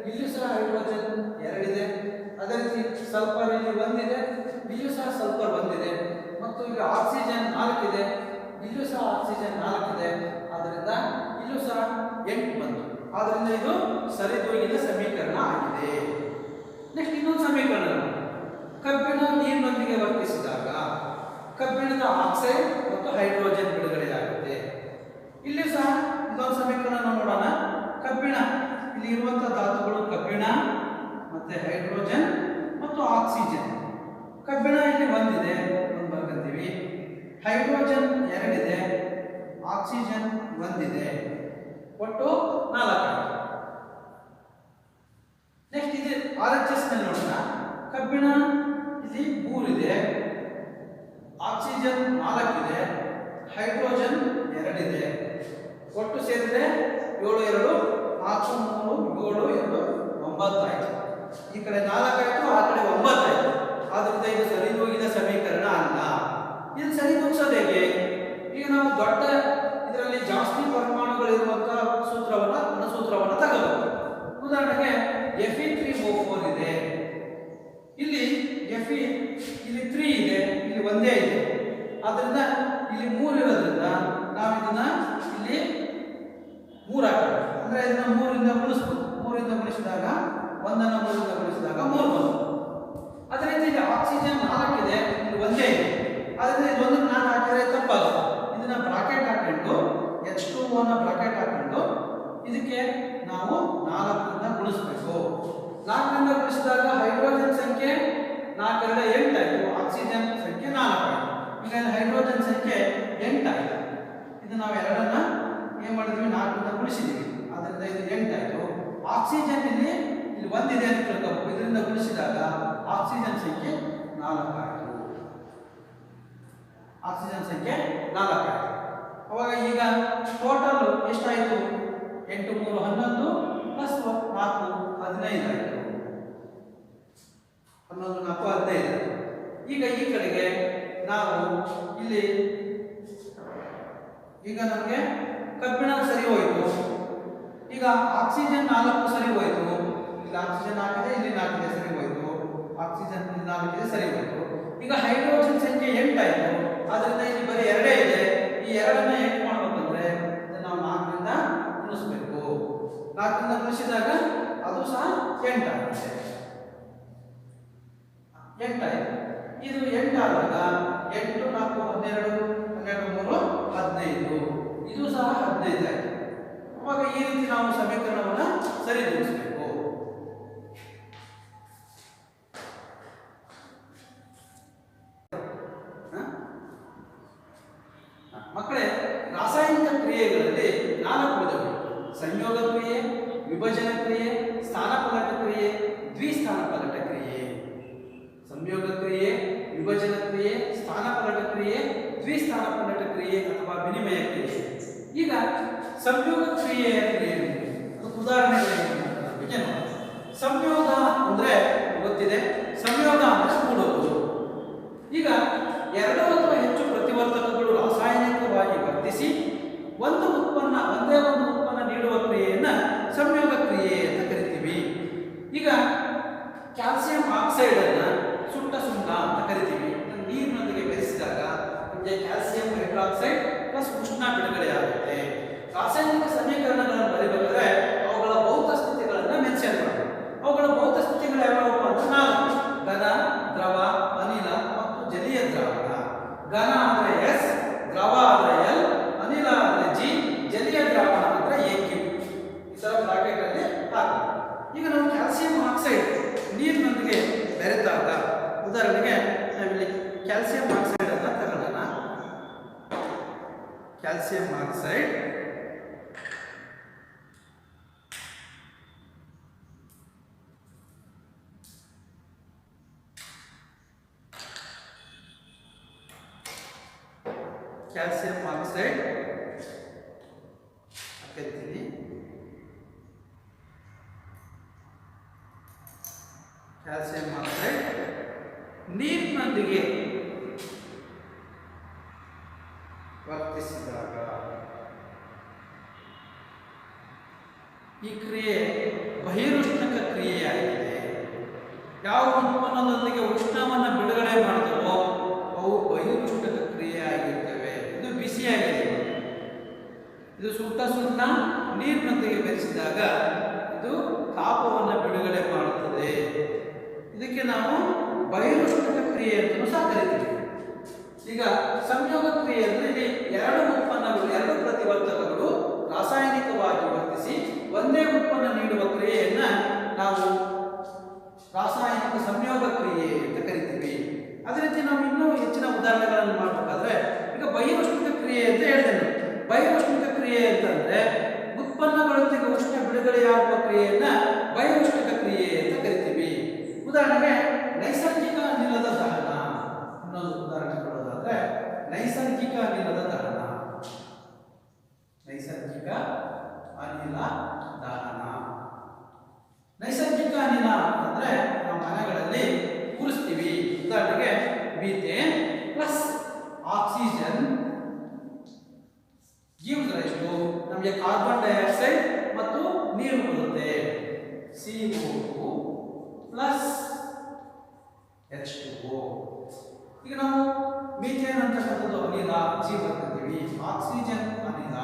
ಇಲ್ಲೂ ಸಹ ಹೈಡ್ರೋಜನ್ 2 ಇದೆ. ಅದೇ ರೀತಿ ಸಲ್ಫರ್ ಇಲ್ಲಿ 1 ಇದೆ, ಇಲ್ಲೂ ಸಹ ಸಲ್ಫರ್ 1 ಇದೆ, ಮತ್ತು ಇಲ್ಲಿ ಆಕ್ಸಿಜನ್ 4 ಇದೆ, ಇಲ್ಲೂ ಸಹ ಆಕ್ಸಿಜನ್ 4 ಇದೆ. ಆದ್ದರಿಂದ ಇಲ್ಲೂ ಸಹ 8 ಬಂತು. ಆದ್ದರಿಂದ ಇದು ಸರಿದೂಗಿದ ಸಮೀಕರಣ ಆಗಿದೆ. ನೆಕ್ಸ್ಟ್ ಇನ್ನೊಂದು ಸಮೀಕರಣ, ಕಬ್ಬಿಣ ನೀರಿನೊಂದಿಗೆ ವರ್ತಿಸಿದಾಗ ಕಬ್ಬಿಣದ ಆಕ್ಸೈಡ್ ಮತ್ತು ಹೈಡ್ರೋಜನ್ ಬಿಡುಗಡೆಯಾಗುತ್ತೆ. ಇಲ್ಲಿ ಸಹ ಇದೊಂದು ಸಮೀಕರಣ ನೋಡೋಣ. ಕಬ್ಬಿಣ ಇಲ್ಲಿ ಇರುವಂತಹ ಧಾತುಗಳು ಕಬ್ಬಿಣ ಮತ್ತೆ ಹೈಡ್ರೋಜನ್ ಮತ್ತು ಆಕ್ಸಿಜನ್. ಕಬ್ಬಿಣ ಇಲ್ಲಿ 1 ಇದೆ, 1 ಬರ್ಕಂತೀವಿ. ಹೈಡ್ರೋಜನ್ 2 ಇದೆ, ಆಕ್ಸಿಜನ್ 1 ಇದೆ, ಒಟ್ಟು 4 ಆಯ್ತು. ನೆಕ್ಸ್ಟ್ ಇದೆ RHS ನಲ್ಲಿ ನೋಡೋಣ. ಕಬ್ಬಿಣ ಇಲ್ಲಿ 3 ಇದೆ, ಆಕ್ಸಿಜನ್ 4 ಇದೆ, ಹೈಡ್ರೋಜನ್ 2 ಇದೆ. ಒಟ್ಟು ಸೇರಿದ್ರೆ 7 2 4 3 7 2 9 ಆಯ್ತು. ಈ ಕಡೆ 4 ಆಯ್ತು, ಆ ಕಡೆ 9 ಆಯ್ತು. ಆದ್ರಿಂದ ಇದು ಸರಿದೂಗಿದ ಸಮೀಕರಣ ಅಲ್ಲ. ಇದು ಸರಿದೂಗಿಸೋದು ಹೇಗೆ? ಈಗ ನಾವು ದೊಡ್ಡ ಇದರಲ್ಲಿ ಜಾಸ್ತಿ ಪರಮಾಣುಗಳಿರುವಂತಹ ಅಣುಸೂತ್ರವನ್ನ ತಗೋಬಹುದು. ಉದಾಹರಣೆಗೆ Fe3O4 ಇದೆ, ಇಲ್ಲಿ Fe ಇಲ್ಲಿ 3 ಇದೆ, ಇಲ್ಲಿ ಒಂದೇ ಇದೆ. ಆದ್ರಿಂದ ಇಲ್ಲಿ 3 ಇರೋದ್ರಿಂದ ನಾವು ಇದನ್ನ ಇಲ್ಲಿ 3 ಹಾಕೋಣ. ಅಂದ್ರೆ ಇದನ್ನ 3 ರಿಂದ ಗುಣಿಸಬಹುದು. 3 ರಿಂದ ಗುಣಿಸಿದಾಗ 1 ಅನ್ನು 3 ರಿಂದ ಗುಣಿಸಿದಾಗ 3 ಬಂತು. ಅದೇ ರೀತಿ ಇಲ್ಲಿ ಆಕ್ಸಿಜನ್ 4 ಇದೆ, ಇಲ್ಲಿ ಒಂದೇ ಇದೆ. ಆದ್ರಿಂದ ಇದೊಂದನ್ನು ನಾನು ಹಾಕಿದ್ರೆ ತಪ್ಪಾಗುತ್ತೆ. ಇದನ್ನ ಬ್ರಾಕೆಟ್ ಹಾಕೊಂಡು H2O ನ ಬ್ರಾಕೆಟ್ ಹಾಕೊಂಡು ಇದಕ್ಕೆ ನಾವು 4 ರಿಂದ ಗುಣಿಸಬೇಕು. 4 ರಿಂದ ಗುಣಿಸಿದಾಗ ಹೈಡ್ರೋಜನ್ ಸಂಖ್ಯೆ 4 2 8 ಆಯಿತು, ಆಕ್ಸಿಜನ್ ಸಂಖ್ಯೆ 4 ಆಯಿತು. ಈಗ ಹೈಡ್ರೋಜನ್ ಸಂಖ್ಯೆ 8 ಆಯಿತು. ಇದು ನಾವು ಎರಡನ್ನ ಏನು ಮಾಡಿದ್ವಿ, 4 ರಿಂದ ಗುಣಿಸಿದ್ದೀವಿ. ಆದ್ದರಿಂದ ಇದು 8 ಆಯಿತು. ಆಕ್ಸಿಜನ್ ಇಲ್ಲಿ 1 ಇದೆ ಅಂತ ತಿಳ್ಕೊಬೇಕು. ಇದರಿಂದ ಗುಣಿಸಿದಾಗ ಆಕ್ಸಿಜನ್ ಸಂಖ್ಯೆ 4 ಆಯಿತು. ಆಕ್ಸಿಜನ್ ಸಂಖ್ಯೆ 4 ಆಯಿತು. ಅವಾಗ ಈಗ ಟೋಟಲ್ ಎಷ್ಟಾಯಿತು? 8 3 11 ಪ್ಲಸ್ 4 15 ಆಯಿತು. 11 4 15. ಈಗ ಈ ಕಡೆಗೆ ನಾವು ಇಲ್ಲಿ ಈಗ ನಮಗೆ ಕಬ್ಬಿಣ ಸರಿ ಹೋಯಿತು. ಈಗ ಆಕ್ಸಿಜನ್ 4 ಸರಿ ಹೋಯಿತು. ಇಲ್ಲಿ ಆಕ್ಸಿಜನ್ 4 ಇದೆ, ಇಲ್ಲಿ 4 ಇದೆ, ಸರಿ ಹೋಯಿತು. ಆಕ್ಸಿಜನ್ 4 ಇದೆ, ಸರಿ ಹೋಯಿತು. ಈಗ ಹೈಡ್ರೋಜನ್ ಸಂಖ್ಯೆ 8 ಆಯಿತು. ಆದ್ದರಿಂದ ಇಲ್ಲಿ ಬರೀ 2 ಇದೆ. ಈ 2ಅನ್ನ 8 ಮಾಡಬೇಕಂದ್ರೆ ನಾವು 4 ರಿಂದ ಗುಣಿಸಬೇಕು. 4 ರಿಂದ ಗುಣಿಸಿದಾಗ ಅದು ಸಹ 8 ಆಗುತ್ತೆ. 8 ಆಯಿತು. ಇದು 8 ಆದಾಗ 8 4 12 12 3 15. ಇದು ಸಹ 15 ಆಯಿತು. ಅವಾಗ ಈ ರೀತಿ ನಾವು ಸಮೀಕರಣವನ್ನು ಸರಿದೂಗಿಸಬೇಕು. ಮಕ್ಕಳೇ, ರಾಸಾಯನಿಕ ಕ್ರಿಯೆಗಳಲ್ಲಿ 4 ವಿಧಗಳು: ಸಂಯೋಗ ಕ್ರಿಯೆ, ವಿಭಜನ ಕ್ರಿಯೆ, ಸ್ಥಾನಪಲ್ಲಟ ಕ್ರಿಯೆ, ದ್ವಿಸ್ಥಾನಪಲ್ಲಟ ಕ್ರಿಯೆ. ಸಂಯೋಗ ಕ್ರಿಯೆ, ವಿಭಜನ ಕ್ರಿಯೆ, ಸ್ಥಾನಪಲ್ಲಟ ಕ್ರಿಯೆ, ದ್ವಿಸ್ಥಾನಪಲ್ಲಟ ಕ್ರಿಯೆ ಅಥವಾ ವಿನಿಮಯ ಕ್ರಿಯೆ. ಈಗ ಸಂಯೋಗ ಕ್ರಿಯೆಯ ಕ್ರಿಯೆ ಉದಾಹರಣೆಗಳು ಸಂಯೋಗ ಅಂದ್ರೆ ಗೊತ್ತಿದೆ. ಸಂಯೋಗ ಅಂದ್ರೆ ಕೂಡೋದು. ಈಗ 2 ಅಥವಾ ಹೆಚ್ಚು ಪ್ರತಿವರ್ತಕಗಳು ರಾಸಾಯನಿಕವಾಗಿ ವರ್ತಿಸಿ ಒಂದೇ ಒಂದು ಉತ್ಪನ್ನ ನೀಡುವ ಕ್ರಿಯೆಯನ್ನ ಸಂಯೋಗ ಕ್ರಿಯೆ ಅಂತ ಕರಿತೀವಿ. ಈಗ ಕ್ಯಾಲ್ಸಿಯಂ ಆಕ್ಸೈಡ್ ಅನ್ನ ಸುಣ್ಣ ಅಂತ ಕರಿತೀವಿ. ನೀರಿನೊಂದಿಗೆ ಬೆರೆಸಿದಾಗ ನಮಗೆ ಕ್ಯಾಲ್ಸಿಯಂ ಹೈಡ್ರಾಕ್ಸೈಡ್ ಪ್ಲಸ್ ಉಷ್ಣ ಬಿಡುಗಡೆ ಆಗುತ್ತೆ. ರಾಸಾಯನಿಕ ಸಮೀಕರಣಗಳನ್ನು ಬರೆಯಬೇಕಾದ್ರೆ ಅವುಗಳ ಭೌತ ಸ್ಥಿತಿಗಳನ್ನು ಮೆನ್ಷನ್ ಮಾಡಬೇಕು. ಅವುಗಳ ಭೌತ ಸ್ಥಿತಿಗಳು ಯಾವ್ಯಾವಪ್ಪ ಅಂತ 4: ಘನ, ದ್ರವ, ಅನಿಲ ಮತ್ತು ಜಲೀಯ ದ್ರಾವಣ. ಘನ ಅಂದ್ರೆ S, ದ್ರವ ಅಂದ್ರೆ L, ಅನಿಲ ಅಂದ್ರೆ G, ಜಲೀಯ ದ್ರಾವಣ ಅಂದ್ರೆ AQ. ಈ ತರ ಬ್ರಾಕೆಟ್ ಅಲ್ಲಿ ಹಾಕಿ. ಈಗ ನಾವು ಕ್ಯಾಲ್ಸಿಯಂ ಆಕ್ಸೈಡ್ ನೀರಿನೊಂದಿಗೆ ಬೆರೆತಾಗ, ಉದಾಹರಣೆಗೆ ನಾವಿಲ್ಲಿ ಕ್ಯಾಲ್ಸಿಯಂ ಆಕ್ಸೈಡ್ ಅನ್ನ ತಗೊಳ್ಳೋಣ. ಕ್ಯಾಲ್ಸಿಯಂ ಆಕ್ಸೈಡ್ ಹಾಕಿರ್ತೀನಿ. ಕ್ಯಾಲ್ಸಿಯಂ ಆಕ್ಸೈಡ್ ನೀರಿನೊಂದಿಗೆ ವರ್ತಿಸಿದಾಗ ಈ ಕ್ರಿಯೆ ಬಹಿರುಷ್ಣಕ ಕ್ರಿಯೆಯಾಗಿದೆ. ಯಾವ ಉತ್ಪನ್ನದೊಂದಿಗೆ ಉಷ್ಣವನ್ನು ಬಿಡುಗಡೆ ಮಾಡ್ತವೋ ಅವು ಬಹಿರುಷ್ಣಕ ಕ್ರಿಯೆಯಾಗಿರ್ತವೆ. ಇದು ಬಿಸಿಯಾಗಿದೆ. ಇದು ಸುಟ್ಟ ನೀರಿನೊಂದಿಗೆ ಬೆರೆಸಿದಾಗ ಇದು ತಾಪವನ್ನು ಬಿಡುಗಡೆ ಮಾಡುತ್ತದೆ. ಇದಕ್ಕೆ ನಾವು ಬಹಿರುಷ್ಣಕ ಕ್ರಿಯೆ ಅಂತ ಸಹ ಕರಿತೀವಿ. ಈಗ ಸಂಯೋಗ ಕ್ರಿಯೆ ಅಂದರೆ ಇಲ್ಲಿ 2 ಉತ್ಪನ್ನಗಳು, 2 ಪ್ರತಿವರ್ತಕಗಳು ರಾಸಾಯನಿಕವಾಗಿ ವರ್ತಿಸಿ ಒಂದೇ ಉತ್ಪನ್ನ ನೀಡುವ ಕ್ರಿಯೆಯನ್ನ ನಾವು ರಾಸಾಯನಿಕ ಸಂಯೋಗ ಕ್ರಿಯೆ ಅಂತ ಕರಿತೀವಿ. ಅದೇ ರೀತಿ ನಾವು ಇನ್ನೂ ಹೆಚ್ಚಿನ ಉದಾಹರಣೆಗಳನ್ನು ಮಾಡಬೇಕಾದ್ರೆ ಈಗ ಬಹಿರುಷ್ಣಕ ಕ್ರಿಯೆ ಅಂತ ಹೇಳಿದೆ. ಬಹಿರುಷ್ಣಕ ಕ್ರಿಯೆ ಅಂತಂದ್ರೆ ಉತ್ಪನ್ನ ಅಂದರೆ ನಾವು ಮನೆಗಳಲ್ಲಿ ಉರಿಸ್ತೀವಿ. ಉದಾಹರಣೆಗೆ methane plus oxygen gives rise to ನಮಗೆ ಕಾರ್ಬನ್ ಡೈಆಕ್ಸೈಡ್ ಮತ್ತು ನೀರು ಬರುತ್ತೆ. CO2 plus H2O. ಈಗ ನಾವು ಮೀಥೇನ್ ಅಂತಕ್ಕಂಥದ್ದು ಅನಿಲ ಜಿ ಬರ್ತಿದ್ದೀವಿ, ಆಕ್ಸಿಜನ್ ಅನಿಲ,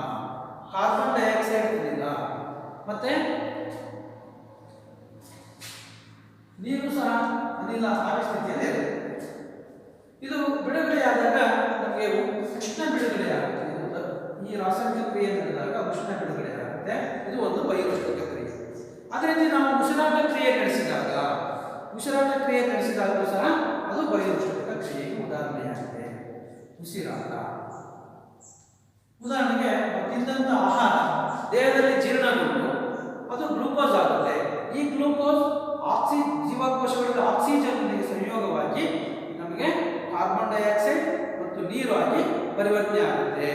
ಕಾರ್ಬನ್ ಡೈಆಕ್ಸೈಡ್ ಅನಿಲ ಮತ್ತೆ ನೀರು ಸಹ ಅನಿಲ ಆವಿ ಸ್ಥಿತಿಯಲ್ಲಿ ಇರುತ್ತೆ. ಇದು ಬಿಡುಗಡೆಯಾದಾಗ ನಮಗೆ ಉಷ್ಣ ಬಿಡುಗಡೆ ಆಗುತ್ತೆ. ಈ ರಾಸಾಯನಿಕ ಕ್ರಿಯೆ ನಡೆದಾಗ ಉಷ್ಣ ಬಿಡುಗಡೆ ಆಗುತ್ತೆ. ಇದು ಒಂದು ಬಹಿರೋಷ್ಣಕ ಕ್ರಿಯೆ. ಅದೇ ರೀತಿ ನಾವು ಉಸಿರಾಟ ಕ್ರಿಯೆ ನಡೆಸಿದಾಗಲೂ ಸಹ ಅದು ಬಹಿರೋಷ್ಣಕ ಕ್ರಿಯೆಗೆ ಉದಾಹರಣೆಯಾಗಿದೆ. ಉಸಿರಾಟ ಉದಾಹರಣೆಗೆ ತಿಂದಂಥ ಆಹಾರ ದೇಹದಲ್ಲಿ ಜೀರ್ಣಗೊಂಡು ಅದು ಗ್ಲೂಕೋಸ್ ಆಗುತ್ತೆ. ಈ ಗ್ಲೂಕೋಸ್ ಜೀವಕೋಶಗಳಿಗೆ ಆಕ್ಸಿಜನ್ನೊಂದಿಗೆ ಸಂಯೋಗವಾಗಿ ನಮಗೆ ಕಾರ್ಬನ್ ಡೈಆಕ್ಸೈಡ್ ಮತ್ತು ನೀರು ಆಗಿ ಪರಿವರ್ತನೆ ಆಗುತ್ತೆ.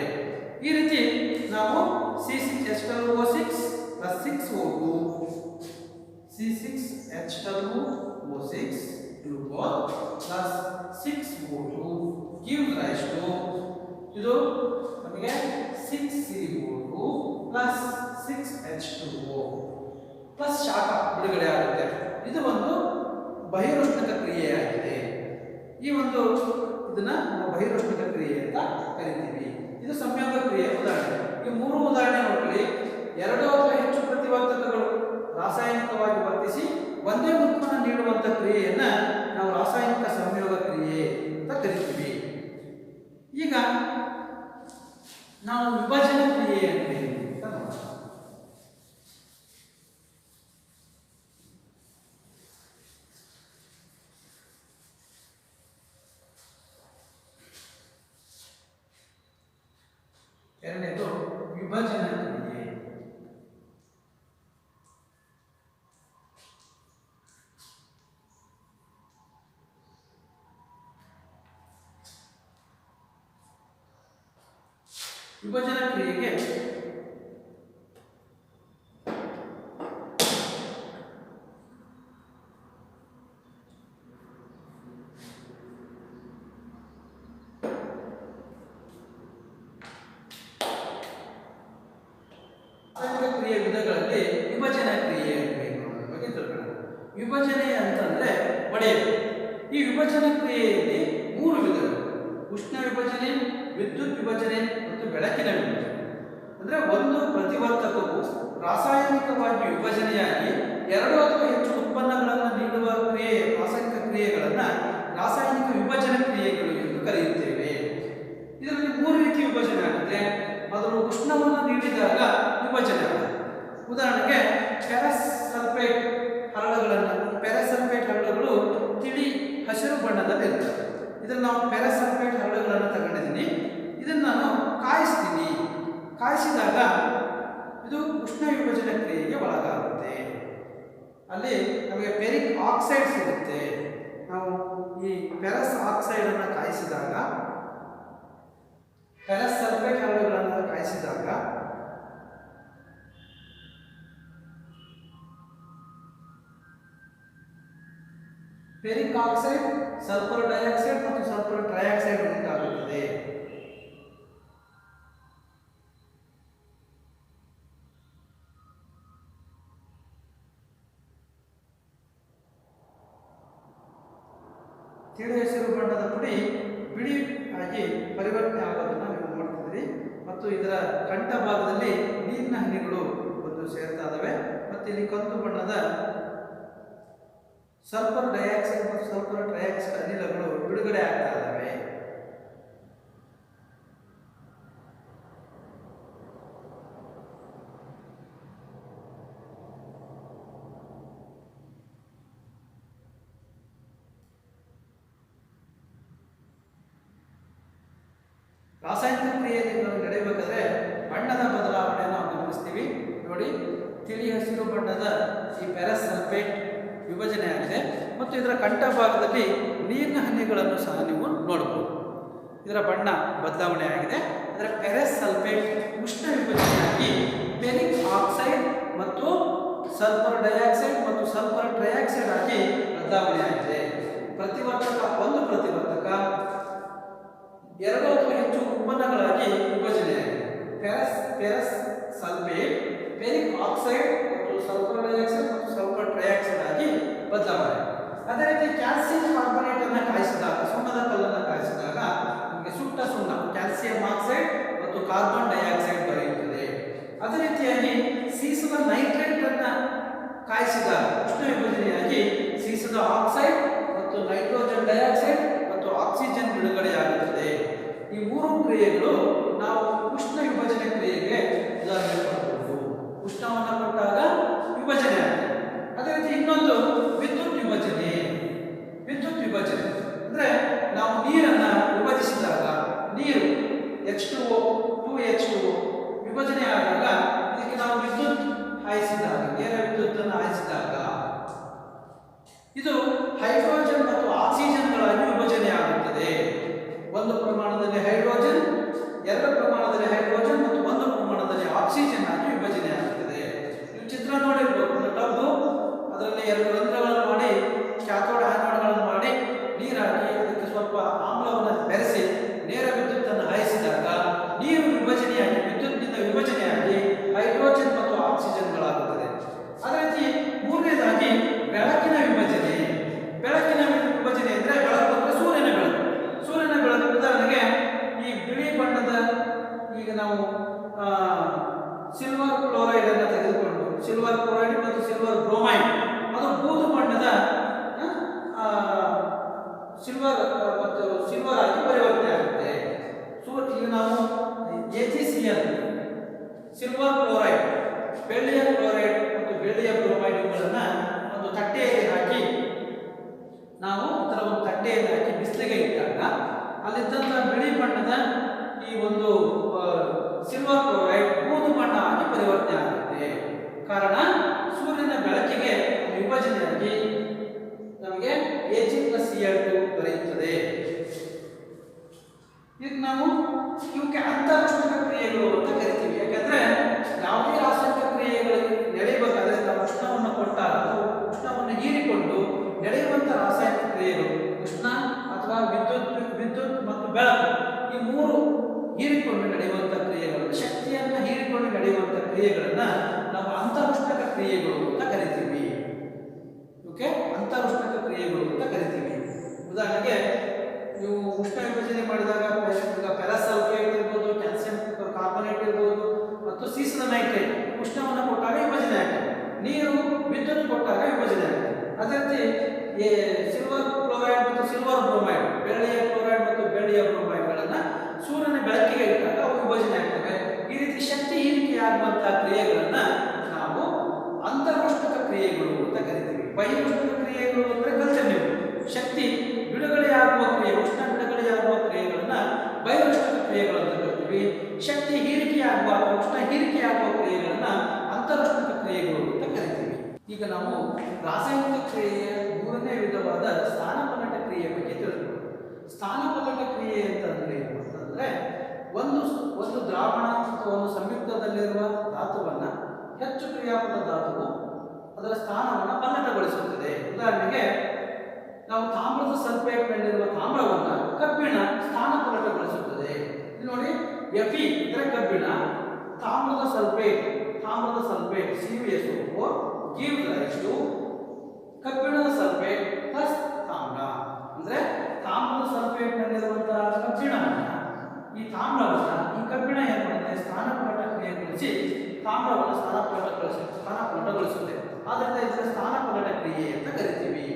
ಈ ರೀತಿ ನಾವು C6H12O6 plus 6O2 C6H12O6 glucose plus 6O2 gives rise to ಇದು ನಮಗೆ 6CO2 plus 6H2O plus ಶಾಖ ಬಿಡುಗಡೆ ಆಗುತ್ತೆ. ಇದು ಒಂದು ಬಹಿರೋಷ್ಣಕ ಕ್ರಿಯೆಯಾಗಿದೆ. ಈ ಒಂದು ಇದನ್ನ ನಾವು ಬಹಿರೋಷ್ಣಕ ಕ್ರಿಯೆ ಅಂತ ಕರಿತೀವಿ. ಇದು ಸಂಯೋಗ ಕ್ರಿಯೆ ಉದಾಹರಣೆ. ಈ ಮೂರು ಉದಾಹರಣೆ ನೋಡ್ಕೊಳ್ಳಿ. ಎರಡು ಅಥವಾ ಹೆಚ್ಚು ಪ್ರತಿವರ್ತಕಗಳು ರಾಸಾಯನಿಕವಾಗಿ ವರ್ತಿಸಿ ಒಂದೇ ಉತ್ಪನ್ನ ನೀಡುವಂಥ ಕ್ರಿಯೆಯನ್ನ ನಾವು ರಾಸಾಯನಿಕ ಸಂಯೋಗ ಕ್ರಿಯೆ ಅಂತ ಕರಿತೀವಿ. ಈಗ ನಾವು ವಿಭಜನೆ ಕ್ರಿಯೆ ಅಂತ ನೋಡೋಣ. ಎರಡನೇದು ವಿಭಜನೆ ಕ್ರಿಯೆ. ವಿಭಜನಾ ಕ್ರಿಯೆಗೆ ಕ್ರಿಯೆ ವಿಧಗಳಲ್ಲಿ ವಿಭಜನಾ ಕ್ರಿಯೆ ಬಗ್ಗೆ ತಿಳ್ಕೊಳ್ಳೋಣ. ವಿಭಜನೆ ಅಂತಂದ್ರೆ ಒಡೆಯುವುದು. ಈ ವಿಭಜನಾ ಕ್ರಿಯೆಯಲ್ಲಿ ಮೂರು ವಿಧಗಳು: ಉಷ್ಣ ವಿಭಜನೆ, ವಿದ್ಯುತ್ ವಿಭಜನೆ ಮತ್ತು ಬೆಳಕಿನ ವಿಭಜನೆ. ಅಂದ್ರೆ ಒಂದು ಪ್ರತಿವರ್ತಕವು ರಾಸಾಯನಿಕವಾಗಿ ವಿಭಜನೆಯಾಗಿ ಎರಡು ಅಥವಾ ಹೆಚ್ಚು ಉತ್ಪನ್ನಗಳನ್ನು ನೀಡುವ ಕ್ರಿಯೆ, ರಾಸಾಯನಿಕ ಕ್ರಿಯೆಗಳನ್ನು ರಾಸಾಯನಿಕ ವಿಭಜನಾ ಕ್ರಿಯೆಗಳು ಎಂದು ಕರೆಯುತ್ತೇವೆ. ಇದರಲ್ಲಿ ಮೂರು ರೀತಿ ವಿಭಜನೆ ಆಗುತ್ತೆ. ಮೊದಲು ಉಷ್ಣವನ್ನು ನೀಡಿದಾಗ ವಿಭಜನೆ ಆಗುತ್ತೆ. ಉದಾಹರಣೆಗೆ ಫೆರಸ್ ಸಲ್ಫೇಟ್ ಹರಳುಗಳು ತಿಳಿ ಹಸಿರು ಬಣ್ಣದಲ್ಲಿ ಇರ್ತವೆ. ಇದನ್ನು ನಾವು ಫೆರಸ್ ಸಲ್ಫೇಟ್ ಹರಳುಗಳನ್ನು ತಗೊಂಡಿದ್ದೀನಿ. ಇದನ್ನು ನಾನು ಕಾಯಿಸ್ತೀನಿ. ಕಾಯಿಸಿದಾಗ ಇದು ಉಷ್ಣ ವಿಭಜನೆ ಕ್ರಿಯೆಗೆ ಒಳಗಾಗುತ್ತೆ. ಅಲ್ಲಿ ನಮಗೆ ಫೆರಿಕ್ ಆಕ್ಸೈಡ್ ಸಿಗುತ್ತೆ. ನಾವು ಈ ಫೆರಸ್ ಆಕ್ಸೈಡನ್ನು ಕಾಯಿಸಿದಾಗ, ಫೆರಸ್ ಸಲ್ಫೇಟ್ ಹರಳುಗಳನ್ನು ಕಾಯಿಸಿದಾಗ ಫೆರಿಕ್ ಆಕ್ಸೈಡ್, ಸಲ್ಫರ್ ಡೈಆಕ್ಸೈಡ್ ಮತ್ತು ಸಲ್ಫರ್ ಟ್ರೈಆಕ್ಸೈಡ್ ಉಂಟಾಗುತ್ತದೆ. ತಿಳಿ ಹಸಿರು ಬಣ್ಣದ ಪುಡಿ ಬಿಳಿ ಆಗಿ ಪರಿವರ್ತನೆ ಆಗೋದನ್ನು ನೀವು ನೋಡ್ತಿದ್ದೀರಿ. ಮತ್ತು ಇದರ ಕಂಠ ಭಾಗದಲ್ಲಿ ನೀರಿನ ಹನಿಗಳು ಬಂದು ಸೇರ್ತಾ ಇದ್ದಾವೆ. ಮತ್ತು ಇಲ್ಲಿ ಕಂದು ಬಣ್ಣದ ಸಲ್ಫರ್ ಡೈಆಕ್ಸೈಡ್ ಮತ್ತು ಸಲ್ಫರ್ ಟ್ರೈಆಕ್ಸೈಡ್ ಅನಿಲಗಳು ಬಿಡುಗಡೆ ಆಗ್ತಾ ಇದ್ದಾವೆ. ರಾಸಾಯನಿಕ ಕ್ರಿಯೆಯಲ್ಲಿ ನಡೆಯಬೇಕಾದ್ರೆ ಬಣ್ಣದ ಬದಲಾವಣೆಯನ್ನು ನಾವು ಗಮನಿಸ್ತೀವಿ. ನೋಡಿ, ತಿಳಿ ಹಸಿರು ಬಣ್ಣದ ಈ ಫೆರಸ್ ಸಲ್ಫೇಟ್ ವಿಭಜನೆ ಆಗಿದೆ ಮತ್ತು ಇದರ ಕಂಠ ಭಾಗದಲ್ಲಿ ನೀರಿನ ಹನಿಗಳನ್ನು ಸಹ ನೀವು ನೋಡಬಹುದು. ಇದರ ಬಣ್ಣ ಬದಲಾವಣೆ ಆಗಿದೆ. ಅದರ ಫೆರಸ್ ಸಲ್ಫೇಟ್ ಉಷ್ಣ ವಿಭಜನೆಯಾಗಿ ಫೆರಿಕ್ ಆಕ್ಸೈಡ್ ಮತ್ತು ಸಲ್ಫರ್ ಡೈಆಕ್ಸೈಡ್ ಮತ್ತು ಸಲ್ಫರ್ ಟ್ರೈಆಕ್ಸೈಡ್ ಆಗಿ ಬದಲಾವಣೆಯಾಗಿದೆ. ಪ್ರತಿವರ್ತಕ ಒಂದು ಪ್ರತಿವರ್ತಕ ಎರಡು ಅಥವಾ ಹೆಚ್ಚು ಉತ್ಪನ್ನಗಳಾಗಿ ವಿಭಜನೆಯಾಗಿದೆ. ಫೆರಸ್ ಸಲ್ಫೇಟ್, ಫೆರಿಕ್ ಆಕ್ಸೈಡ್ ಮತ್ತು ಸಲ್ಫರ್ ಡೈಆಕ್ಸೈಡ್ ಮತ್ತು ಸಲ್ಫರ್ ಟ್ರೈಆಕ್ಸೈಡ್ ಆಗಿ ಬದಲಾವಣೆ. ಅದೇ ರೀತಿ ಕ್ಯಾಲ್ಸಿಯಂ ಕಾರ್ಬೊನೇಟ್ ಅನ್ನು ಕಾಯಿಸಿದಾಗ, ಸುಣ್ಣದ ಕಲ್ಲನ್ನು ಕಾಯಿಸಿದಾಗ ನಮಗೆ ಸುಟ್ಟ ಸುಣ್ಣ ಕ್ಯಾಲ್ಸಿಯಂ ಆಕ್ಸೈಡ್ ಮತ್ತು ಕಾರ್ಬನ್ ಡೈಆಕ್ಸೈಡ್ ದೊರೆಯುತ್ತದೆ. ಅದೇ ರೀತಿಯಾಗಿ ಸೀಸದ ನೈಟ್ರೇಟ್ ಅನ್ನ ಕಾಯಿಸಿದಾಗ ಉಷ್ಣ ವಿಭಜನೆಯಾಗಿ ಸೀಸದ ಆಕ್ಸೈಡ್ ಮತ್ತು ನೈಟ್ರೋಜನ್ ಡೈಆಕ್ಸೈಡ್ ಮತ್ತು ಆಕ್ಸಿಜನ್ ಬಿಡುಗಡೆಯಾಗುತ್ತದೆ. ಈ ಮೂರು ಕ್ರಿಯೆಗಳು ನಾವು ಉಷ್ಣ ವಿಭಜನೆ ಕ್ರಿಯೆಗೆ ಉದಾಹರಣೆ ಕೊಡಬಹುದು. ಉಷ್ಣವನ್ನು ಕೊಟ್ಟಾಗ ವಿಭಜನೆ ಆಗುತ್ತೆ. ಅದೇ ರೀತಿ ಇನ್ನೊಂದು ವಿದ್ಯುತ್ ವಿಭಜನೆ. ವಿದ್ಯುತ್ ವಿಭಜನೆ ಅಂದ್ರೆ ನಾವು ನೀರನ್ನ ವಿಭಜಿಸಿದಾಗ ನೀರು H2O 2H2O ವಿಭಜನೆ ಆದಾಗ ಇದಕ್ಕೆ ನಾವು ವಿದ್ಯುತ್ ಹಾಯಿಸಿದಾಗ, ನೇರ ವಿದ್ಯುತ್ತನ್ನು ಹಾಯಿಸಿದಾಗ ಇದು ಹೈಡ್ರೋಜನ್ ಮತ್ತು ಆಕ್ಸಿಜನ್ಗಳಾಗಿ ವಿಭಜನೆ ಆಗುತ್ತದೆ. ಒಂದು ಪ್ರಮಾಣದಲ್ಲಿ ಹೈಡ್ರೋಜನ್, ಎರಡು ಪ್ರಮಾಣದಲ್ಲಿ ಹೈಡ್ರೋಜನ್ ಮತ್ತು ಒಂದು ಪ್ರಮಾಣದಲ್ಲಿ ಆಕ್ಸಿಜನ್ ಆಗಿ ವಿಭಜನೆ ಆಗುತ್ತದೆ. ನೀವು ಚಿತ್ರ ನೋಡಿರ್ಬೋದು, ಒಂದು ಟಬ್ಬು, ಅದರಲ್ಲಿ ಎರಡು ರಂಧ್ರಗಳನ್ನು ಮಾಡಿ ಕ್ಯಾಥೋಡ್ ಆನೋಡ್ಗಳನ್ನು ಮಾಡಿ ನೀರಾಕಿ ಅದಕ್ಕೆ ಸ್ವಲ್ಪ ಆಮ್ಲವನ್ನು ಬೆರೆಸಿ ನೇರ ವಿದ್ಯುತ್ತನ್ನು ಹಾಯಿಸಿದಾಗ ನೀರು ವಿಭಜನೆಯಾಗಿ ವಿದ್ಯುತ್ನಿಂದ ವಿಭಜನೆಯಾಗಿ ಹೈಡ್ರೋಜನ್ ಮತ್ತು ಆಕ್ಸಿಜನ್ಗಳಾಗುತ್ತದೆ. ಅದೇ ರೀತಿ ಮೂರನೇದಾಗಿ ಬೆಳಕಿನ ವಿಭಜನೆ. ಬೆಳಕಿನ ವಿಭಜನೆ ಅಂದರೆ ಬೆಳಕು ಅಂದರೆ ಸೂರ್ಯನ ಬೆಳಕು. ಸೂರ್ಯನ ಬೆಳಕು ಉದಾಹರಣೆಗೆ ಈ ಬಿಳಿ ಬಣ್ಣದ, ಈಗ ನಾವು ಸಿಲ್ವರ್ ಕ್ಲೋರೈಡ್ ಅನ್ನು ತೆಗೆದುಕೊಂಡು, ಸಿಲ್ವರ್ ಕ್ಲೋರೈಡ್ ಮತ್ತು ಸಿಲ್ವರ್ ಬ್ರೋಮೈಡ್, ಅದು ಬೂದು ಬಣ್ಣದ ಸಿಲ್ವರ್ ಆಗಿ ಪರಿವರ್ತನೆ ಆಗುತ್ತೆ. ಈಗ ನಾವು AgCl ಸಿಲ್ವರ್ ಕ್ಲೋರೈಡ್, ಬೆಳ್ಳಿಯ ಕ್ಲೋರೈಡ್ ಮತ್ತು ಬೆಳ್ಳಿಯ ಬ್ರೋಮೈಡ್ ಇವುಗಳನ್ನು ಒಂದು ತಟ್ಟೆಯಲ್ಲಿ ಹಾಕಿ, ನಾವು ಇದರ ಒಂದು ತಟ್ಟೆಯಲ್ಲಿ ಹಾಕಿ ಬಿಸಿಲಿಗೆ ಇಟ್ಟಾಗ ಅಲ್ಲಿದ್ದಂಥ ಬಿಳಿ ಬಣ್ಣದ ಈ ಒಂದು ಸಿಲ್ವರ್ ಕ್ಲೋರೈಡ್ ಬೂದು ಬಣ್ಣ ಆಗಿ ಪರಿವರ್ತನೆ ಆಗುತ್ತೆ. ಕಾರಣ ಸೂರ್ಯನ ಬೆಳಕಿಗೆ ವಿಭಜನೆಯಾಗಿ ನಮಗೆ Ag+Cl2 ದೊರೆಯುತ್ತದೆ. ಈಗ ನಾವು ಇವಕ್ಕೆ ಅಂತರುಷ್ಣಕ ಕ್ರಿಯೆಗಳು ಅಂತ ಕರಿತೀವಿ. ಯಾಕಂದ್ರೆ ಯಾವುದೇ ರಾಸಾಯನಿಕ ಕ್ರಿಯೆಗಳಿಗೆ ನಡೆಯಬೇಕಾದ್ರೆ ನಾವು ಉಷ್ಣವನ್ನು ಕೊಟ್ಟಾಗ ಉಷ್ಣವನ್ನು ಹೀರಿಕೊಂಡು ನಡೆಯುವಂಥ ರಾಸಾಯನಿಕ ಕ್ರಿಯೆಗಳು, ಉಷ್ಣ ಅಥವಾ ವಿದ್ಯುತ್ ಮತ್ತು ಬೆಳಕು, ಈ ಮೂರು ಹೀರಿಕೊಂಡು ನಡೆಯುವಂಥ ಕ್ರಿಯೆಗಳು, ಶಕ್ತಿಯನ್ನು ಹೀರಿಕೊಂಡು ನಡೆಯುವಂಥ ಕ್ರಿಯೆಗಳನ್ನ ನಾವು ಅಂತರುಷ್ಣಕ ಕ್ರಿಯೆಗಳು ಅಂತ ಕರಿತೀವಿ. ಓಕೆ, ಅಂತರುಷ್ಣಕ ಕ್ರಿಯೆಗಳು ಅಂತ ಕರಿತೀವಿ. ಉದಾಹರಣೆಗೆ ನೀವು ಉಷ್ಣ ವಿಭಜನೆ ಮಾಡಿದಾಗ ಫೆರಸ್ ಸಲ್ಫೇಟ್ ಇರ್ಬೋದು, ಕ್ಯಾಲ್ಸಿಯಂ ಕಾರ್ಬೊನೇಟ್ ಇರ್ಬೋದು ಮತ್ತು ಸೀಸದ ನೈಟ್ರೇಟ್ ಉಷ್ಣವನ್ನು ಕೊಟ್ಟಾಗ ವಿಭಜನೆ ಆಗುತ್ತೆ. ನೀರು ವಿದ್ಯುತ್ ಕೊಟ್ಟಾಗ ವಿಭಜನೆ ಆಗುತ್ತೆ. ಅದೇ ರೀತಿ ಸಿಲ್ವರ್ ಕ್ಲೋರೈಡ್ ಮತ್ತು ಸಿಲ್ವರ್ ಬ್ರೋಮೈಡ್, ಬೆಳ್ಳಿಯ ಕ್ಲೋರೈಡ್ ಮತ್ತು ಬೆಳ್ಳಿಯ ಬ್ರೋಮೈಡ್ಗಳನ್ನು ಸೂರ್ಯನ ಬೆಳಕಿಗೆ ಇಟ್ಟಾಗ ಅವು ವಿಭಜನೆ ಆಗ್ತವೆ. ಈ ರೀತಿ ಶಕ್ತಿ ಹೀರಿಕೆಯಾಗುವಂತಹ ಕ್ರಿಯೆಗಳನ್ನ ನಾವು ಅಂತರುಷ್ಣಕ ಕ್ರಿಯೆಗಳು ಅಂತ ಕರಿತೀವಿ. ಬಹಿರುಷ್ಣಕ ಕ್ರಿಯೆಗಳು ಅಂದರೆ ಕಲ್ಚರ್ ನೀವು ಶಕ್ತಿ ಬಿಡುಗಡೆಯಾಗುವ ಕ್ರಿಯೆ, ಉಷ್ಣ ಬಿಡುಗಡೆಯಾಗುವ ಕ್ರಿಯೆಗಳನ್ನ ಬಹಿರುಷ್ಣಕ ಕ್ರಿಯೆಗಳು ಅಂತ ಕರಿತೀವಿ. ಶಕ್ತಿ ಹೀರಿಕೆಯಾಗುವ ಅಥವಾ ಉಷ್ಣ ಹೀರಿಕೆಯಾಗುವ ಕ್ರಿಯೆಗಳನ್ನ ಅಂತರುಷ್ಣಕ ಕ್ರಿಯೆಗಳು ಅಂತ ಕರಿತೀವಿ. ಈಗ ನಾವು ರಾಸಾಯನಿಕ ಕ್ರಿಯೆಯ ಮೂರನೇ ವಿಧವಾದ ಸ್ಥಾನಪಲ್ಲಟ ಕ್ರಿಯೆ ಬಗ್ಗೆ ತಿಳಿದುಕೊಳ್ಳೋಣ. ಸ್ಥಾನಪಲ್ಲಟ ಕ್ರಿಯೆ ಅಂತಂದ್ರೆ ಏನು ಅಂತಂದ್ರೆ ಒಂದು ದ್ರಾವಣ ಅಥವಾ ಒಂದು ಸಂಯುಕ್ತದಲ್ಲಿರುವ ಧಾತುವನ್ನ ಹೆಚ್ಚು ಕ್ರಿಯಾಪದ ಧಾತುವು ಅದರ ಸ್ಥಾನವನ್ನು ಪಲ್ಲಟಗೊಳಿಸುತ್ತದೆ. ಉದಾಹರಣೆಗೆ ನಾವು ತಾಮ್ರದ ಸಲ್ಫೇಟ್ನಲ್ಲಿರುವ ತಾಮ್ರವನ್ನು ಕಬ್ಬಿಣ ಸ್ಥಾನಪಲ್ಲಟಗೊಳಿಸುತ್ತದೆ. ಇಲ್ಲಿ ನೋಡಿ, Fe ಅಂದರೆ ಕಬ್ಬಿಣ, ತಾಮ್ರದ sulphate CuSO4 gives rise to ಕಬ್ಬಿಣದ ಸಲ್ಫೇಟ್ ಪ್ಲಸ್ ತಾಮ್ರ. ಅಂದ್ರೆ ತಾಮ್ರದ ಸಲ್ಫೇಟ್ನಲ್ಲಿರುವಂತಹ ಕಬ್ಬಿಣವನ್ನು, ಈ ತಾಮ್ರವನ್ನು ಈ ಕಬ್ಬಿಣ ಏನು ಮಾಡುತ್ತೆ, ಸ್ಥಾನಪಲ್ಲಟ ಕ್ರಿಯೆಗೊಳಿಸಿ ತಾಮ್ರವನ್ನು ಸ್ಥಾನಪಲ್ಲಟಗೊಳಿಸುತ್ತೆ. ಆದ್ದರಿಂದ ಇದರ ಸ್ಥಾನಪಲ್ಲಟ ಕ್ರಿಯೆ ಅಂತ ಕರಿತೀವಿ.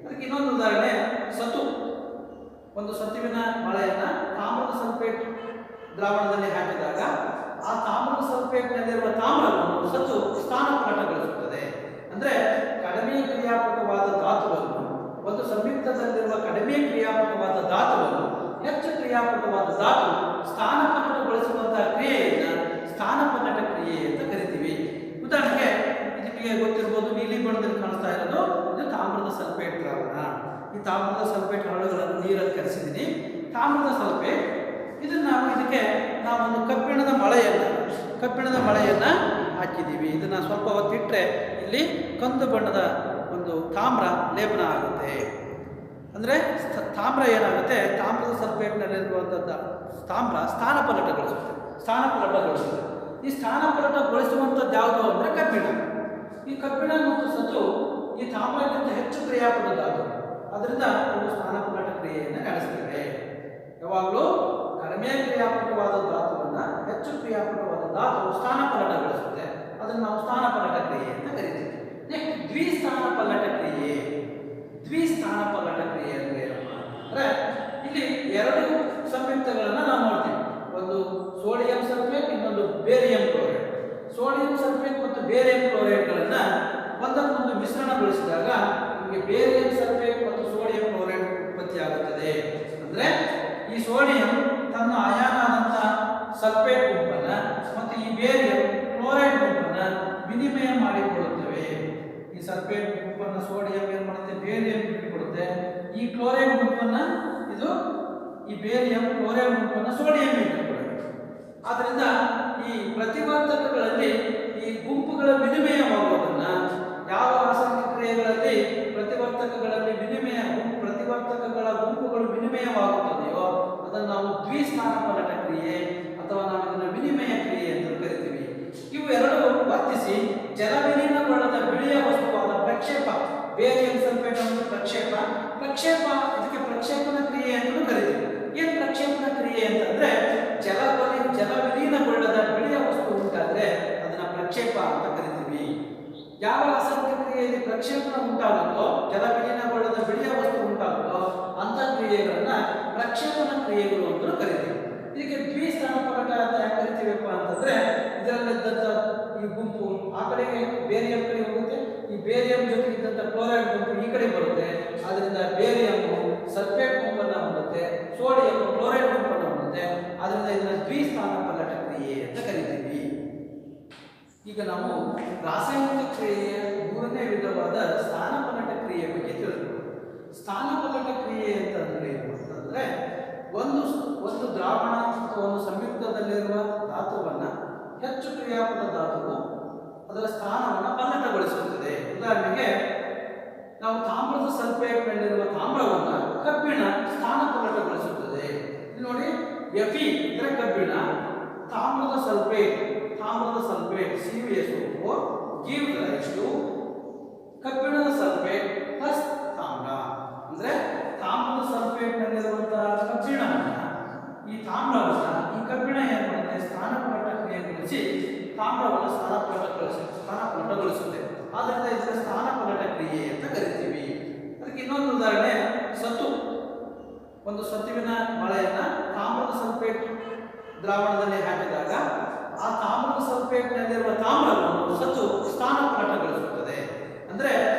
ಅದಕ್ಕೆ ಇನ್ನೊಂದು ಉದಾಹರಣೆ ಸತು. ಒಂದು ಸತುವಿನ ಮಳೆಯನ್ನ ತಾಮ್ರದ ಸಲ್ಫೇಟ್ ದ್ರಾವಣದಲ್ಲಿ ಹಾಕಿದಾಗ ಆ ತಾಮ್ರದ ಸಲ್ಫೇಟ್ನಲ್ಲಿರುವ ತಾಮ್ರವನ್ನು ಸತು ಸ್ಥಾನಪಲ್ಲಟಗೊಳಿಸುತ್ತದೆ. ಅಂದ್ರೆ ಕಡಿಮೆ ಕ್ರಿಯಾಪಕವಾದ ಧಾತುವನ್ನು, ಒಂದು ಸಂಯುಕ್ತದಲ್ಲಿರುವ ಕಡಿಮೆ ಕ್ರಿಯಾಪಕವಾದ ಧಾತುವನ್ನು ಹೆಚ್ಚು ಕ್ರಿಯಾಪಕವಾದ ಧಾತು ಸ್ಥಾನಪಲ್ಲಟಗೊಳಿಸುವಂತಹ ಕ್ರಿಯೆಯನ್ನ ಸ್ಥಾನಪಲ್ಲಟ ಕ್ರಿಯೆ ಅಂತ ಕರಿತೀವಿ. ಉದಾಹರಣೆಗೆ ನಿಮಗೆ ಗೊತ್ತಿರಬಹುದು, ನೀಲಿ ಬಣ್ಣದಲ್ಲಿ ಕಾಣಿಸ್ತಾ ಇರೋದು ಇದು ತಾಮ್ರದ ಸಲ್ಫೇಟ್ ದ್ರಾವಣ. ಈ ತಾಮ್ರದ ಸಲ್ಫೇಟ್ ಹರಳುಗಳನ್ನು ನೀರಲ್ಲಿ ಕರೆಸಿದ್ದೀನಿ. ತಾಮ್ರದ ಸಲ್ಫೇಟ್ ಇದನ್ನು ನಾವು ಇದಕ್ಕೆ ನಾವೊಂದು ಕಬ್ಬಿಣದ ಮಳೆಯನ್ನ ಹಾಕಿದ್ದೀವಿ. ಇದನ್ನು ಸ್ವಲ್ಪ ಹೊತ್ತಿಟ್ಟರೆ ಇಲ್ಲಿ ಕಂದು ಬಣ್ಣದ ಒಂದು ತಾಮ್ರ ಲೇಪನ ಆಗುತ್ತೆ. ಅಂದರೆ ತಾಮ್ರ ಏನಾಗುತ್ತೆ, ತಾಮ್ರದ ಸಲ್ಫೇಟ್ನಲ್ಲಿರುವಂಥದ್ದು ತಾಮ್ರ ಸ್ಥಾನಪಲ್ಲಟಗೊಳಿಸುತ್ತೆ. ಈ ಸ್ಥಾನಪಲ್ಲಟಗೊಳಿಸುವಂಥದ್ದು ಯಾವುದು ಅಂದರೆ ಕಬ್ಬಿಣ. ಈ ಕಬ್ಬಿಣ ಮತ್ತು ಸತು ಈ ತಾಮ್ರಕ್ಕಿಂತ ಹೆಚ್ಚು ಕ್ರಿಯಾಪಟುವುದು. ಅದರಿಂದ ಒಂದು ಸ್ಥಾನಪಲ್ಲಟ ಕ್ರಿಯೆಯನ್ನು ನಡೆಸ್ತೇವೆ. ಯಾವಾಗಲೂ ಕಡಿಮೆ ಕ್ರಿಯಾಪಟುವಾದ ಧಾತುವನ್ನು ಹೆಚ್ಚು ಕ್ರಿಯಾಪಟುವಾದ ಧಾತು ಸ್ಥಾನಪಲ್ಲಟಗೊಳಿಸುತ್ತೆ. ಅದನ್ನು ನಾವು ಸ್ಥಾನಪಲ್ಲಟ ಕ್ರಿಯೆ ಅಂತ ಕರಿತೀವಿ. ನೆಕ್ಸ್ಟ್ ದ್ವಿಸ್ಥಾನಪಲ್ಲಟ ಕ್ರಿಯೆ ಅಂದರೆ ಅಂದರೆ ಇಲ್ಲಿ ಎರಡು ಸಂಯುಕ್ತಗಳನ್ನು ನಾವು ನೋಡ್ತೀವಿ. ಒಂದು ಸೋಡಿಯಂ ಸಲ್ಫೇಟ್, ಇನ್ನೊಂದು ಬೇರಿಯಂ ಕ್ಲೋರೈಡ್. ಸೋಡಿಯಂ ಸಲ್ಫೇಟ್ ಮತ್ತು ಬೇರಿಯಂ ಕ್ಲೋರೈಡ್ಗಳನ್ನು ಒಂದಕ್ಕೊಂದು ಮಿಶ್ರಣಗೊಳಿಸಿದಾಗ ನಿಮಗೆ ಬೇರಿಯಂ ಸಲ್ಫೇಟ್ ಮತ್ತು ಸೋಡಿಯಂ ಕ್ಲೋರೈಡ್ ಉತ್ಪತ್ತಿಯಾಗುತ್ತದೆ. ಅಂದರೆ ಈ ಸೋಡಿಯಂ ತನ್ನ ಅಯಾನಾದಂಥ ಸಲ್ಫೇಟ್ ಗುಂಪನ್ನು ಮತ್ತು ಈ ಬೇರಿಯಂ ಕ್ಲೋರೈಡ್ ಗುಂಪನ್ನು ವಿನಿಮಯ ಮಾಡಿಕೊಳ್ಳುತ್ತವೆ. ಈ ಸಲ್ಫೇಟ್ ಗುಂಪನ್ನು ಸೋಡಿಯಂ ಏನು ಮಾಡುತ್ತೆ, ಬೇರಿಯಂ ಬಿಟ್ಟುಕೊಡುತ್ತೆ. ಈ ಕ್ಲೋರೈಡ್ ಗುಂಪನ್ನು ಈ ಬೇರಿಯಂ ಕ್ಲೋರೈಡ್ ಗುಂಪನ್ನು ಸೋಡಿಯಂ ಬಿಟ್ಟುಕೊಡುತ್ತೆ. ಆದ್ದರಿಂದ ಈ ಪ್ರತಿವರ್ತಕಗಳಲ್ಲಿ ಈ ಗುಂಪುಗಳ ವಿನಿಮಯವಾಗುವುದನ್ನು, ಯಾವ ರಾಸಾಯನಿಕ ಕ್ರಿಯೆಗಳಲ್ಲಿ ಪ್ರತಿವರ್ತಕಗಳಲ್ಲಿ ಪ್ರತಿವರ್ತಕಗಳ ಗುಂಪುಗಳು ವಿನಿಮಯವಾಗುತ್ತದೆಯೋ ಅದನ್ನು ನಾವು ದ್ವಿಸ್ಥಾನಪಲ್ಲಟ ಕ್ರಿಯೆ ಅಥವಾ ನಾವು ಇದನ್ನು ವಿನಿಮಯ ಕ್ರಿಯೆ ಅಂತ ಕರಿತೀವಿ. ಇವು ಎರಡು ವರ್ತಿಸಿ ಜಲವಿಲೀನಗೊಳ್ಳದ ಬಿಳಿಯ ವಸ್ತುವಾದ ಪ್ರಕ್ಷೇಪ, ಬೇರಿಯಂ ಸಲ್ಫೇಟ್ ಅನ್ನೋದು ಪ್ರಕ್ಷೇಪ ಇದಕ್ಕೆ ಪ್ರಕ್ಷೇಪಣ ಕ್ರಿಯೆ ಅಂತ ಕರಿತೀವಿ. ಏನು ಪ್ರಕ್ಷೇಪಣ ಕ್ರಿಯೆ ಅಂತಂದ್ರೆ ಜಲವಿಲೀನಗೊಳ್ಳದ ಬಿಳಿಯ ವಸ್ತು ಉಂಟಾದ್ರೆ ಅದನ್ನ ಪ್ರಕ್ಷೇಪ ಅಂತ ಕರಿತೀವಿ. ಯಾವ ರಾಸಾಯನಿಕ ಕ್ರಿಯೆಯಲ್ಲಿ ಪ್ರಕ್ಷೇಪಣ ಉಂಟಾಗುತ್ತೋ, ಜಲವಿಲೀನಗೊಳ್ಳದ ಬಿಳಿಯ ವಸ್ತು ಉಂಟಾಗುತ್ತೋ ಅಂತ ಕ್ರಿಯೆಗಳನ್ನ ಪ್ರಕ್ಷೇಪಣ ಕ್ರಿಯೆಗಳು ಅಂತ ಕರಿತೀವಿ. ಇದಕ್ಕೆ ದ್ವಿಸ್ಥಾನಪಲ್ಲಟ ಅಂತ ಯಾಕೆ ಕರಿತೀವಪ್ಪ ಅಂತಂದ್ರೆ ಇದರಲ್ಲಿದ್ದಂಥ ಈ ಗುಂಪು ಆ ಕಡೆಗೆ ಬೇರಿಯಂ ಕಡೆ ಹೋಗುತ್ತೆ, ಈ ಬೇರಿಯಂ ಜೊತೆಗೆ ಇದ್ದಂಥ ಕ್ಲೋರೈಡ್ ಗುಂಪು ಈ ಕಡೆ ಬರುತ್ತೆ. ಅದರಿಂದ ಬೇರಿಯಂ ಸಲ್ಫೇಟ್ ಗುಂಪನ್ನು ಹೊಂದುತ್ತೆ, ಸೋಡಿಯಂ ಕ್ಲೋರೈಡ್ ಗುಂಪನ್ನು ಹೊಂದುತ್ತೆ. ಅದರಿಂದ ಇದನ್ನ ದ್ವಿಸ್ಥಾನಪಲ್ಲಟ ಕ್ರಿಯೆ ಅಂತ ಕರಿತೀವಿ. ಈಗ ನಾವು ರಾಸಾಯನಿಕ ಕ್ರಿಯೆಯ ಮೂರನೇ ವಿಧವಾದ ಸ್ಥಾನಪಲ್ಲಟ ಕ್ರಿಯೆ ಬಗ್ಗೆ ತಿಳಿದುಕೊಳ್ಳೋಣ. ಸ್ಥಾನಪಲ್ಲಟ ಕ್ರಿಯೆ ಅಂತಂದ್ರೆ ಏನು ಅಂತಂದ್ರೆ ಒಂದು ದ್ರಾವಣ ಅಥವಾ ಒಂದು ಸಂಯುಕ್ತದಲ್ಲಿರುವ ಧಾತುವನ್ನು ಹೆಚ್ಚು ಕ್ರಿಯಾಪಟ ಧಾತುವು ಅದರ ಸ್ಥಾನವನ್ನು ಪಲ್ಲಟಗೊಳಿಸುತ್ತದೆ. ಉದಾಹರಣೆಗೆ ನಾವು ತಾಮ್ರದ ಸಲ್ಫೇಟ್ನಲ್ಲಿರುವ ತಾಮ್ರವನ್ನು ಕಬ್ಬಿಣ ಸ್ಥಾನಪಲ್ಲಟಗೊಳಿಸುತ್ತದೆ. ಇಲ್ಲಿ ನೋಡಿ, Fe ಅಂದರೆ ಕಬ್ಬಿಣ, ತಾಮ್ರದ sulphate CuSO4 gives rise to ಕಬ್ಬಿಣದ ಸಲ್ಫೇಟ್ ಪ್ಲಸ್ ತಾಮ್ರ. ಅಂದರೆ ತಾಮ್ರದ ಸಲ್ಫೇಟ್ನಲ್ಲಿರುವಂತಹ ಕಬ್ಬಿಣವನ್ನು ಈ ಕಬ್ಬಿಣ ಏನು ಮಾಡುತ್ತೆ, ಸ್ಥಾನಪಲ್ಲಟ ಕ್ರಿಯೆಗೊಳಿಸಿ ತಾಮ್ರವನ್ನು ಸ್ಥಾನಪಲ್ಲಟಗೊಳಿಸುತ್ತೆ. ಆದ್ದರಿಂದ ಇದರ ಸ್ಥಾನಪಲ್ಲಟ ಕ್ರಿಯೆ ಅಂತ ಕರಿತೀವಿ. ಅದಕ್ಕೆ ಇನ್ನೊಂದು ಉದಾಹರಣೆ ಸತು. ಒಂದು ಸತುವಿನ ಮಳೆಯನ್ನು ತಾಮ್ರದ ಸಲ್ಫೇಟ್ ದ್ರಾವಣದಲ್ಲಿ ಹಾಕಿದಾಗ ಆ ತಾಮ್ರದ ಸಲ್ಫೇಟ್ನಲ್ಲಿರುವ ತಾಮ್ರವನ್ನು ಸತು ಸ್ಥಾನಪಲ್ಲಟಗೊಳಿಸುತ್ತದೆ. ಅಂದರೆ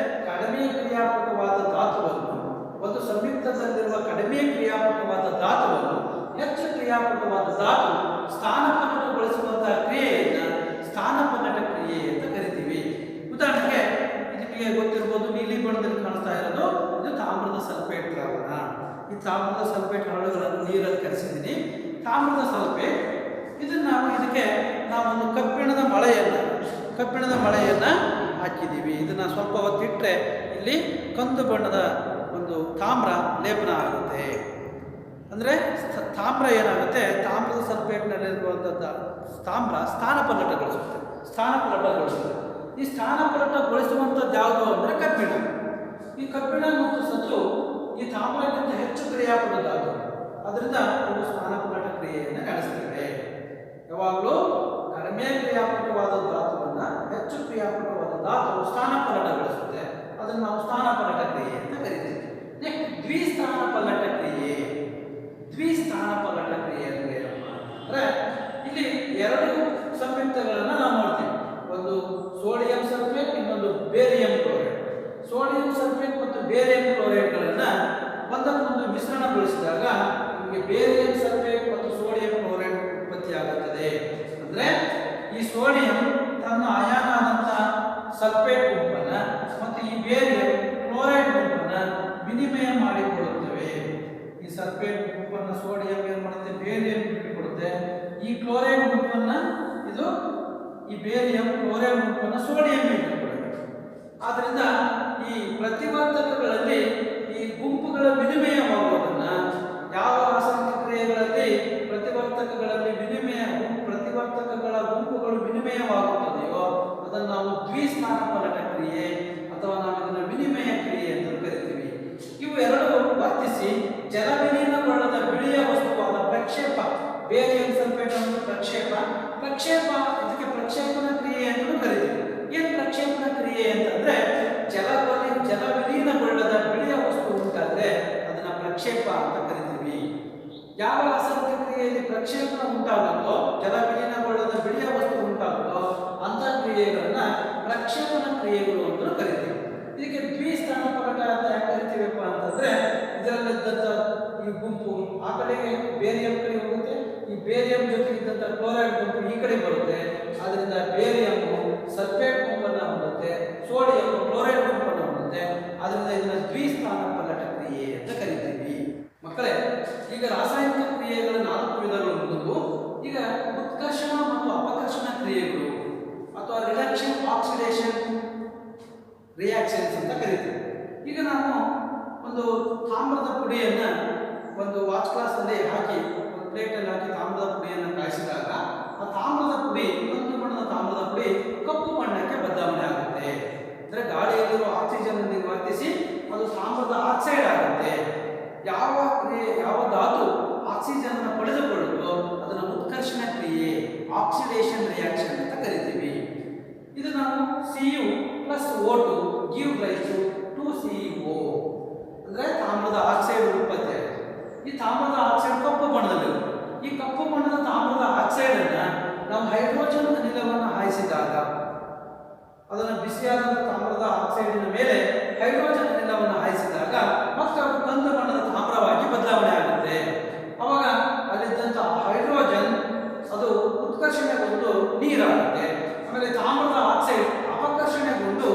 ಕಡಿಮೆ ಕ್ರಿಯಾಪಟವಾದ ಧಾತುವನ್ನು, ಒಂದು ಸಂಯುಕ್ತದಲ್ಲಿರುವ ಕಡಿಮೆ ಕ್ರಿಯಾಪಟವಾದ ಧಾತುವನ್ನು ಹೆಚ್ಚು ಕ್ರಿಯಾಪಟವಾದ ಧಾತು ಸ್ಥಾನಪಲ್ಲಟಗೊಳಿಸುವಂತಹ ಕ್ರಿಯೆಯನ್ನು ಸ್ಥಾನಪಲ್ಲಟ ಕ್ರಿಯೆ ಅಂತ ಕರಿತೀವಿ. ಉದಾಹರಣೆಗೆ ಇದಕ್ಕೆ ಗೊತ್ತಿರ್ಬೋದು, ನೀಲಿ ಬಣ್ಣದಲ್ಲಿ ಕಾಣಿಸ್ತಾ ಇರೋದು ಇದು ತಾಮ್ರದ ಸಲ್ಫೇಟ್ ದ್ರಾವಣ. ಈ ತಾಮ್ರದ ಸಲ್ಫೇಟ್ ಹರಳುಗಳನ್ನು ನೀರಲ್ಲಿ ಕರೆಸಿದ್ದೀನಿ. ತಾಮ್ರದ ಸಲ್ಫೇಟ್ ಇದಕ್ಕೆ ನಾವೊಂದು ಕಬ್ಬಿಣದ ಮಳೆಯನ್ನು ಹಾಕಿದ್ದೀವಿ. ಇದನ್ನು ಸ್ವಲ್ಪ ಹೊತ್ತಿಟ್ಟರೆ ಇಲ್ಲಿ ಕಂದು ಬಣ್ಣದ ಒಂದು ತಾಮ್ರ ಲೇಪನ ಆಗುತ್ತೆ. ಅಂದರೆ ತಾಮ್ರ ಏನಾಗುತ್ತೆ, ತಾಮ್ರದ ಸಲ್ಫೇಟ್ನಲ್ಲಿರುವಂಥದ್ದು ತಾಮ್ರ ಸ್ಥಾನಪಲ್ಲಟಗೊಳಿಸುತ್ತೆ. ಈ ಸ್ಥಾನಪಲ್ಲಟಗೊಳಿಸುವಂಥದ್ದು ಯಾವುದು ಅಂದರೆ ಕಬ್ಬಿಣ. ಈ ಕಬ್ಬಿಣ ಮತ್ತು ಸತು ಈ ತಾಮ್ರಕ್ಕಿಂತ ಹೆಚ್ಚು ಕ್ರಿಯಾಪಟುವುದು. ಅದರಿಂದ ಒಂದು ಸ್ಥಾನಪಲ್ಲಟ ಕ್ರಿಯೆಯನ್ನು ನಡೆಸ್ತೇವೆ. ಯಾವಾಗಲೂ ಕಡಿಮೆ ಕ್ರಿಯಾಪಟುವಾದ ಧಾತುವನ್ನು ಹೆಚ್ಚು ಕ್ರಿಯಾಪಟುವಾದ ಧಾತು ಸ್ಥಾನಪಲ್ಲಟಗೊಳಿಸುತ್ತೆ. ಅದನ್ನು ನಾವು ಸ್ಥಾನಪಲ್ಲಟ ಕ್ರಿಯೆ ಅಂತ ಕರಿತೀವಿ. ನೆಕ್ಸ್ಟ್ ದ್ವಿಸ್ಥಾನಪಲ್ಲಟ ಕ್ರಿಯೆ ಅಂದ್ರೆ ಅಂದರೆ ಇಲ್ಲಿ ಎರಡು ಸಂಯುಕ್ತಗಳನ್ನು ನಾವು ನೋಡ್ತೀವಿ. ಒಂದು ಸೋಡಿಯಂ ಸಲ್ಫೇಟ್, ಇನ್ನೊಂದು ಬೇರಿಯಂ ಕ್ಲೋರೈಡ್. ಸೋಡಿಯಂ ಸಲ್ಫೇಟ್ ಮತ್ತು ಬೇರಿಯಂ ಕ್ಲೋರೈಡ್ಗಳನ್ನು ಒಂದಕ್ಕೊಂದು ಮಿಶ್ರಣಗೊಳಿಸಿದಾಗ ನಿಮಗೆ ಬೇರಿಯಂ ಸಲ್ಫೇಟ್ ಮತ್ತು ಸೋಡಿಯಂ ಕ್ಲೋರೈಡ್ ಉತ್ಪತ್ತಿಯಾಗುತ್ತದೆ. ಅಂದರೆ ಈ ಸೋಡಿಯಂ ತನ್ನ ಅಯಾನಾದಂಥ ಸಲ್ಫೇಟ್ ಗುಂಪನ್ನು ಮತ್ತು ಈ ಬೇರಿಯಂ ಕ್ಲೋರೈಡ್ ಗುಂಪನ್ನು ವಿನಿಮಯ ಮಾಡಿಕೊಳ್ಳುತ್ತವೆ. ಈ ಸಲ್ಫೇಟ್ ಗುಂಪನ್ನು ಸೋಡಿಯಂ ಏನು ಮಾಡುತ್ತೆ, ಬೇರಿಯಂ ಬಿಟ್ಟುಕೊಡುತ್ತೆ. ಈ ಕ್ಲೋರೈಡ್ ಗುಂಪನ್ನು ಇದು ಈ ಬೇರಿಯಂ ಕ್ಲೋರೈಡ್ ಗುಂಪನ್ನು ಸೋಡಿಯಂ ಇಟ್ಟುಕೊಳ್ಳಬೇಕು. ಆದ್ದರಿಂದ ಈ ಪ್ರತಿವರ್ತಕಗಳಲ್ಲಿ ಈ ಗುಂಪುಗಳ ವಿನಿಮಯವಾಗುವುದನ್ನ ಯಾವ ರಾಸಾಯನಿಕ ಕ್ರಿಯೆಗಳಲ್ಲಿ ಪ್ರತಿವರ್ತಕಗಳಲ್ಲಿ ಪ್ರತಿವರ್ತಕಗಳ ಗುಂಪುಗಳು ವಿನಿಮಯವಾಗುತ್ತದೆಯೋ ಅದನ್ನು ನಾವು ದ್ವಿಸ್ಥಾನಪಲಟ ಕ್ರಿಯೆ ಅಥವಾ ನಾವು ಇದನ್ನು ವಿನಿಮಯ ಕ್ರಿಯೆ ಎಂದು ಕರಿತೀವಿ. ಇವು ಎರಡು ವರ್ತಿಸಿ ಜಲವಿಲೀನಗೊಳ್ಳದ ಬಿಳಿಯ ವಸ್ತುವಾದ ಪ್ರಕ್ಷೇಪ, ಬೇರಿಯಂ ಸಲ್ಫೇಟ್ ಅನ್ನು ಪ್ರಕ್ಷೇಪ ಇದಕ್ಕೆ ಪ್ರಕ್ಷೇಪಣ ಕ್ರಿಯೆ ಎಂದು ಕರಿತೀವಿ. ಏನು ಪ್ರಕ್ಷೇಪಣ ಕ್ರಿಯೆ ಅಂತಂದ್ರೆ ಜಲವಿಲೀನಗೊಳ್ಳದ ಬಿಳಿಯ ವಸ್ತು ಉಂಟಾದ್ರೆ ಅದನ್ನ ಪ್ರಕ್ಷೇಪ ಅಂತ ಕರಿತೀವಿ. ಯಾವ ರಾಸಾಯನಿಕ ಕ್ರಿಯೆಯಲ್ಲಿ ಪ್ರಕ್ಷೇಪಣ ಉಂಟಾಗುತ್ತೋ, ಜಲವಿಲೀನಗೊಳ್ಳದ ಬಿಳಿಯ ವಸ್ತು ಉಂಟಾಗುತ್ತೋ ಅಂತ ಕ್ರಿಯೆಗಳನ್ನ ಪ್ರಕ್ಷೇಪಣ ಕ್ರಿಯೆಗಳು ಅಂತ ಕರಿತೀವಿ. ಇದಕ್ಕೆ ದ್ವಿಸ್ಥಾನಪಲಟ ಅಂತ ಯಾಕೆ ಕರಿತೀವಪ್ಪ ಅಂತಂದ್ರೆ ಇದರಲ್ಲಿದ್ದಂಥ ಈ ಗುಂಪು ಆ ಕಡೆಗೆ ಬೇರಿಯಂ ಕಡೆ ಹೋಗುತ್ತೆ, ಈ ಬೇರಿಯಂ ಜೊತೆ ಇದ್ದಂಥ ಕ್ಲೋರೈಡ್ ಗುಂಪು ಈ ಕಡೆ ಬರುತ್ತೆ. ಆದ್ದರಿಂದ ಬೇರಿಯಂ ಸಲ್ಫೇಟ್ ಗುಂಪನ್ನು ಹೊಂದುತ್ತೆ, ಸೋಡಿಯಂ ಕ್ಲೋರೈಡ್ ಗುಂಪನ್ನು ಹೊಂದುತ್ತೆ. ಆದ್ದರಿಂದ ಇದನ್ನ ದ್ವಿಸ್ಥಾನಪಲಟ ಕ್ರಿಯೆ ಅಂತ ಕರಿತೀವಿ. ಮಕ್ಕಳೇ, ಈಗ ರಾಸಾಯನಿಕ ಕ್ರಿಯೆಗಳ 4 ವಿಧಗಳು ಮುಗಿದು ಈಗ ಉತ್ಕರ್ಷಣ ಮತ್ತು ಅಪಕರ್ಷಣ ಕ್ರಿಯೆಗಳು ಅಥವಾ ರಿಡಕ್ಷನ್ ಆಕ್ಸಿಡೇಷನ್ ರಿಯಾಕ್ಷನ್ಸ್ ಅಂತ ಕರಿತೀವಿ. ಈಗ ನಾವು ಒಂದು ತಾಮ್ರದ ಪುಡಿಯನ್ನು ಒಂದು ವಾಚ್ ಗ್ಲಾಸಲ್ಲಿ ಹಾಕಿ ಒಂದು ಪ್ಲೇಟಲ್ಲಿ ಹಾಕಿ ತಾಮ್ರದ ಪುಡಿಯನ್ನು ಕಾಯಿಸಿದಾಗ ಆ ತಾಮ್ರದ ಪುಡಿ, ಒಂದು ಬಣ್ಣದ ತಾಮ್ರದ ಪುಡಿ ಕಪ್ಪು ಬಣ್ಣಕ್ಕೆ ಬದಲಾವಣೆ ಆಗುತ್ತೆ. ಅಂದರೆ ಗಾಳಿಯಲ್ಲಿರುವ ಆಕ್ಸಿಜನ್ ವರ್ತಿಸಿ ಅದು ತಾಮ್ರದ ಆಕ್ಸೈಡ್ ಆಗುತ್ತೆ. ಯಾವ ಧಾತು ಆಕ್ಸಿಜನ್ ಅನ್ನು ಪಡೆದುಕೊಳ್ಳುತ್ತೋ ಅದನ್ನು ಉತ್ಕರ್ಷಣ ಕ್ರಿಯೆ, ಆಕ್ಸಿಡೇಷನ್ ರಿಯಾಕ್ಷನ್ ಅಂತ ಕರಿತೀವಿ. ಇದು ನಾವು Cu plus O2 give rise to 2CO ಅಂದರೆ ತಾಮ್ರದ ಆಕ್ಸೈಡ್ ಉತ್ಪತ್ತಿ ಆಗುತ್ತೆ. ಈ ತಾಮ್ರದ ಆಕ್ಸೈಡ್ ಕಪ್ಪು ಬಣ್ಣದಲ್ಲಿರುತ್ತೆ. ಈ ಕಪ್ಪು ಬಣ್ಣದ ತಾಮ್ರದ ಆಕ್ಸೈಡ್ ಅನ್ನ ನಾವು ಹೈಡ್ರೋಜನ್ ಅನಿಲವನ್ನು ಹಾಯಿಸಿದಾಗ ಅದನ್ನು ಬಿಸಿಯಾದ ತಾಮ್ರದ ಆಕ್ಸೈಡಿನ ಮೇಲೆ ಹೈಡ್ರೋಜನ್ ಅನಿಲವನ್ನು ಹಾಯಿಸಿದಾಗ ಮತ್ತೆ ಅದು ಕಂದು ಬಣ್ಣದ ತಾಮ್ರವಾಗಿ ಬದಲಾವಣೆ ಆಗುತ್ತೆ. ಅವಾಗ ಅಲ್ಲಿದ್ದಂಥ ಹೈಡ್ರೋಜನ್ ಅದು ಉತ್ಕರ್ಷಣೆಗೊಂಡು ನೀರಾಗುತ್ತೆ. ಆಮೇಲೆ ತಾಮ್ರದ ಆಕ್ಸೈಡ್ ಅಪಕರ್ಷಣೆಗೊಂಡು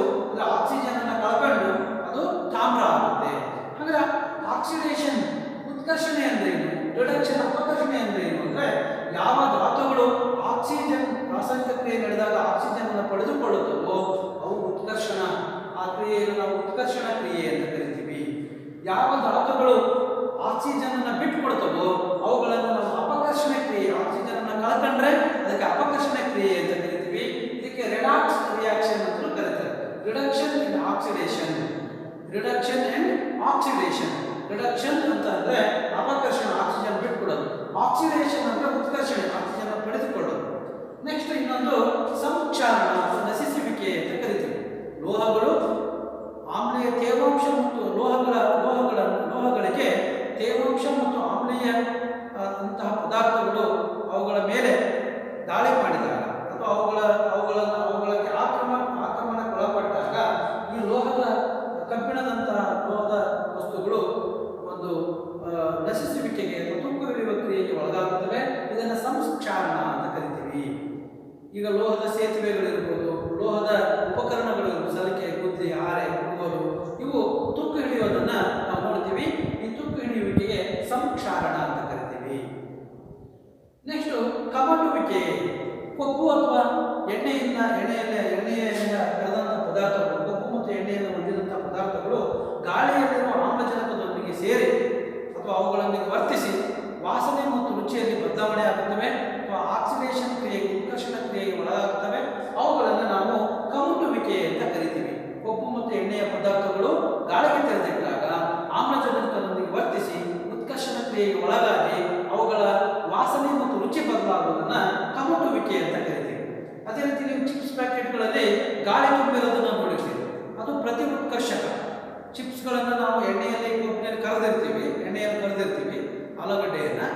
ಆಕ್ಸಿಜನ್ ಅನ್ನು ಕಳ್ಕೊಂಡು ಅದು ತಾಮ್ರ ಆಗುತ್ತೆ. ಹಾಗಾದ್ರೆ ಆಕ್ಸಿಡೇಷನ್ ಉತ್ಕರ್ಷಣೆ ಅಂದ್ರೆ ಏನು, ರಿಡಕ್ಷನ್ ಅಪಕರ್ಷಣೆ ಅಂದ್ರೆ ಏನು ಅಂದ್ರೆ ಯಾವ ಧಾತುಗಳು ಆಕ್ಸಿಜನ್ ರಾಸಾಯನಿಕ ಕ್ರಿಯೆ ನಡೆದಾಗ ಆಕ್ಸಿಜನ್ ಅನ್ನು ಪಡೆದುಕೊಳ್ಳುತ್ತವೋ ಅವು ಉತ್ಕರ್ಷಣ, ಆ ಕ್ರಿಯೆಯನ್ನು ನಾವು ಉತ್ಕರ್ಷಣ ಕ್ರಿಯೆ ಅಂತ ಕರಿತೀವಿ. ಯಾವ ಧಾತುಗಳು ಆಕ್ಸಿಜನ್ ಅನ್ನು ಬಿಟ್ಟುಕೊಡ್ತವೋ ಅವುಗಳನ್ನು ನಾವು ಅಪಕರ್ಷಣ ಕ್ರಿಯೆ, ಆಕ್ಸಿಜನ್ ಅನ್ನು ಕಳ್ಕೊಂಡ್ರೆ ಅದಕ್ಕೆ ಅಪಕರ್ಷಣ ಕ್ರಿಯೆ ಅಂತ ಕರಿತೀವಿ. ಇದಕ್ಕೆ ರೆಡಾಕ್ಸ್ ರಿಯಾಕ್ಷನ್ ಅಂತ ಕರೀತಾರೆ. Reduction and oxidation, reduction and oxidation. Reduction ಅಂತ ಅಂದ್ರೆ ಅಪಕರ್ಷಣ, ಆಕ್ಸಿಜನ್ ಬಿಟ್ಕೊಡೋದು. ಆಕ್ಸಿಡೇಷನ್ ಅಂದ್ರೆ ಉತ್ಕರ್ಷಣೆ, ಆಕ್ಸಿಜನ್ ಪಡೆದುಕೊಳ್ಳೋದು. ನೆಕ್ಸ್ಟ್ ಇನ್ನೊಂದು ಸಂಕ್ಷಾರಣ ಅಥವಾ ನಶಿಸುವಿಕೆ ಅಂತ ಕರಿತೀವಿ. ಲೋಹಗಳು ಆಮ್ಲೀಯ ತೇವಾಂಶ ಮತ್ತು ಲೋಹಗಳಿಗೆ ತೇವಾಂಶ ಮತ್ತು ಆಮ್ಲೀಯ ಅಂತಹ ಪದಾರ್ಥಗಳು ಅವುಗಳ ಮೇಲೆ ದಾಳಿ ಮಾಡಿದಾಗ ಅಥವಾ ಅವುಗಳಿಗೆ ಆಕ್ರಮಣಕ್ಕೊಳಪಟ್ಟಾಗ ಈ ಕಬ್ಬಿಣದಂತಹ ಲೋಹದ ವಸ್ತುಗಳು ಒಂದು ನಶಿಸುವಿಕೆಗೆ ಅಥವಾ ತುಕ್ಕು ಹಿಡಿಯುವ ಕ್ರಿಯೆಗೆ ಒಳಗಾಗುತ್ತವೆ. ಇದನ್ನು ಸಂಕ್ಷಾರಣ ಅಂತ ಕರಿತೀವಿ. ಈಗ ಲೋಹದ ಸೇತುವೆಗಳಿರ್ಬೋದು, ಲೋಹದ ಉಪಕರಣಗಳು, ಸಲಿಕೆ, ಗುದ್ಲಿ, ಹಾರೆ, ಕುಡುಗೋಲು, ಇವು ತುಕ್ಕು ಹಿಡಿಯೋದನ್ನ ನಾವು ನೋಡ್ತೀವಿ. ಈ ತುಕ್ಕು ಹಿಡಿಯುವಿಕೆಗೆ ಸಂಕ್ಷಾರಣ ಅಂತ ಕರಿತೀವಿ. ನೆಕ್ಸ್ಟ್ ಕಮಟುವಿಕೆ. ಕೊಬ್ಬು ಅಥವಾ ಎಣ್ಣೆಯಿಂದ ಕರೆದಂಥ ಪದಾರ್ಥಗಳು, ಕೊಬ್ಬು ಮತ್ತು ಎಣ್ಣೆಯನ್ನು ಹೊಂದಿದಂಥ ಪದಾರ್ಥಗಳು ಗಾಳಿಯಲ್ಲಿರುವ ಆಮ್ಲಜನಕದೊಂದಿಗೆ ಸೇರಿ ಅಥವಾ ಅವುಗಳೊಂದಿಗೆ ವರ್ತಿಸಿ ವಾಸನೆ ಮತ್ತು ರುಚಿಯಲ್ಲಿ ಬದಲಾವಣೆ ಆಗುತ್ತವೆ ಅಥವಾ ಆಕ್ಸಿಡೇಷನ್ ಕ್ರಿಯೆಗೆ, ಉತ್ಕರ್ಷಣ ಕ್ರಿಯೆಗೆ ಒಳಗಾಗುತ್ತವೆ. ಅವುಗಳನ್ನು ನಾವು ಕಮಟುವಿಕೆ ಅಂತ ಕರಿತೀವಿ. ಕೊಬ್ಬು ಮತ್ತು ಎಣ್ಣೆಯ ಪದಾರ್ಥಗಳು ಗಾಳಿಗೆ ತೆರೆದಿಟ್ಟಾಗ ಆಮ್ಲಜನಕದೊಂದಿಗೆ ವರ್ತಿಸಿ ಉತ್ಕರ್ಷಣ ಕ್ರಿಯೆಗೆ ಒಳಗಾಗಿ ಅವುಗಳ ವಾಸನೆ ಮತ್ತು ರುಚಿ ಬದಲಾಗುವುದನ್ನು ಕಮಟುವಿಕೆ ಅಂತ ಕರಿತೀವಿ. ಅದೇ ರೀತಿ ನೀವು ಚಿಪ್ಸ್ ಪ್ಯಾಕೆಟ್ಗಳಲ್ಲಿ ಗಾಳಿ ತುಂಬಿರೋದನ್ನು ನೋಡಿರ್ತೀವಿ, ಅದು ಪ್ರತಿ ಉತ್ಕರ್ಷಕ. ಚಿಪ್ಸ್ಗಳನ್ನು ನಾವು ಎಣ್ಣೆಯಲ್ಲಿ ಕರೆದಿರ್ತೀವಿ ಆಲೂಗಡ್ಡೆಯನ್ನು,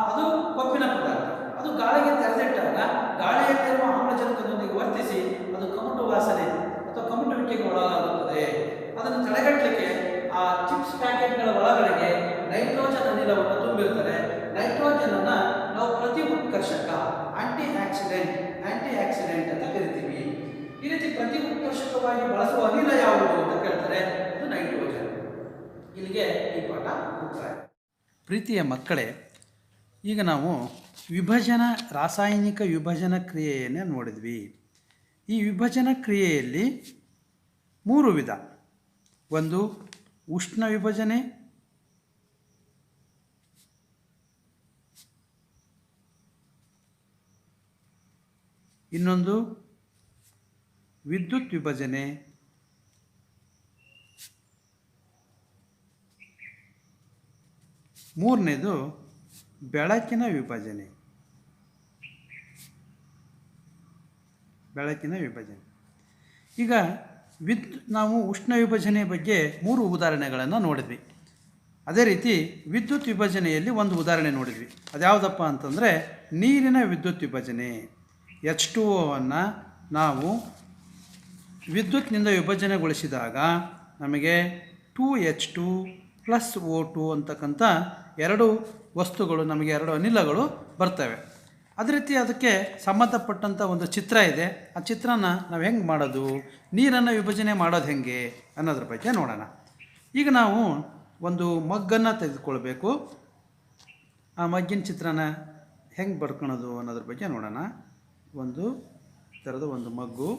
ಅದು ಕೊಬ್ಬಿನ ಪದಾರ್ಥ. ಅದು ಗಾಳಿಗೆ ತೆರೆದಿಟ್ಟಾಗ ಗಾಳಿಯಲ್ಲಿರುವ ಆಮ್ಲಜನಕದೊಂದಿಗೆ ವರ್ತಿಸಿ ಅದು ಕಮಟು ವಾಸನೆ ಅಥವಾ ಕಮಟುವಿಕೆಗೆ ಒಳಗಾಗುತ್ತದೆ. ಅದನ್ನು ತಡೆಗಟ್ಟಲಿಕ್ಕೆ ಆ ಚಿಪ್ಸ್ ಪ್ಯಾಕೆಟ್ಗಳ ಒಳಗಡೆಗೆ ನೈಟ್ರೋಜನ್ ಅನಿಲವನ್ನು ತುಂಬಿರ್ತಾರೆ. ನೈಟ್ರೋಜನ್ ಅನ್ನ ನಾವು ಪ್ರತಿ ಉತ್ಕರ್ಷಕ, ಆಂಟಿ ಆಕ್ಸಿಡೆಂಟ್ ಅಂತ ಕರಿತೀವಿ. ಈ ರೀತಿ ಪ್ರತಿ ಉತ್ಕರ್ಷಕವಾಗಿ ಬಳಸುವ ಅನಿಲ ಯಾವುದು ಅಂತ ಕೇಳ್ತಾರೆ, ಅದು ನೈಟ್ರೋಜನ್. ಇಲ್ಲಿಗೆ ಈ ಪಾಠ ಮುಕ್ತಾಯ. ಪ್ರೀತಿಯ ಮಕ್ಕಳೇ, ಈಗ ನಾವು ರಾಸಾಯನಿಕ ವಿಭಜನಾ ಕ್ರಿಯೆಯನ್ನು ನೋಡಿದ್ವಿ. ಈ ವಿಭಜನಾ ಕ್ರಿಯೆಯಲ್ಲಿ 3 ವಿಧ. ಒಂದು ಉಷ್ಣ ವಿಭಜನೆ, ಇನ್ನೊಂದು ವಿದ್ಯುತ್ ವಿಭಜನೆ, ಮೂರನೇದು ಬೆಳಕಿನ ವಿಭಜನೆ. ಈಗ ನಾವು ಉಷ್ಣ ವಿಭಜನೆ ಬಗ್ಗೆ 3 ಉದಾಹರಣೆಗಳನ್ನು ನೋಡಿದ್ವಿ. ಅದೇ ರೀತಿ ವಿದ್ಯುತ್ ವಿಭಜನೆಯಲ್ಲಿ ಒಂದು ಉದಾಹರಣೆ ನೋಡಿದ್ವಿ. ಅದ್ಯಾವುದಪ್ಪ ಅಂತಂದರೆ ನೀರಿನ ವಿದ್ಯುತ್ ವಿಭಜನೆ. H2O ನಾವು ವಿದ್ಯುತ್ನಿಂದ ವಿಭಜನೆಗೊಳಿಸಿದಾಗ ನಮಗೆ 2H2 + O2 ಅಂತಕ್ಕಂಥ 2 ವಸ್ತುಗಳು, ನಮಗೆ 2 ಅನಿಲಗಳು ಬರ್ತವೆ. ಅದೇ ರೀತಿ ಅದಕ್ಕೆ ಸಂಬಂಧಪಟ್ಟಂಥ ಒಂದು ಚಿತ್ರ ಇದೆ. ಆ ಚಿತ್ರನ ನಾವು ಹೆಂಗೆ ಮಾಡೋದು, ನೀರನ್ನು ವಿಭಜನೆ ಮಾಡೋದು ಹೆಂಗೆ ಅನ್ನೋದ್ರ ಬಗ್ಗೆ ನೋಡೋಣ. ಈಗ ನಾವು ಒಂದು ಮಗ್ಗನ್ನು ತೆಗೆದುಕೊಳ್ಬೇಕು. ಆ ಮಗ್ಗಿನ ಚಿತ್ರನ ಹೆಂಗೆ ಬರ್ಕೊಳೋದು ಅನ್ನೋದ್ರ ಬಗ್ಗೆ ನೋಡೋಣ. ಒಂದು ಥರದ ಒಂದು ಮಗ್ಗು,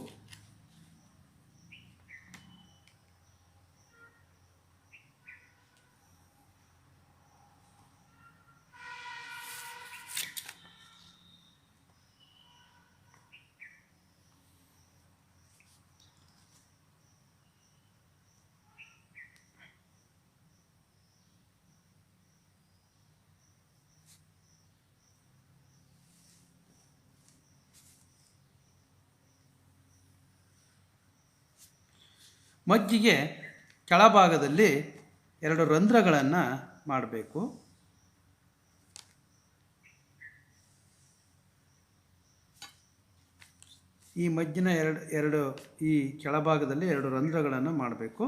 ಮಗ್ಗಿಗೆ ಕೆಳಭಾಗದಲ್ಲಿ 2 ರಂಧ್ರಗಳನ್ನು ಮಾಡಬೇಕು. ಈ ಮಗ್ಗಿನ ಈ ಕೆಳಭಾಗದಲ್ಲಿ 2 ರಂಧ್ರಗಳನ್ನು ಮಾಡಬೇಕು.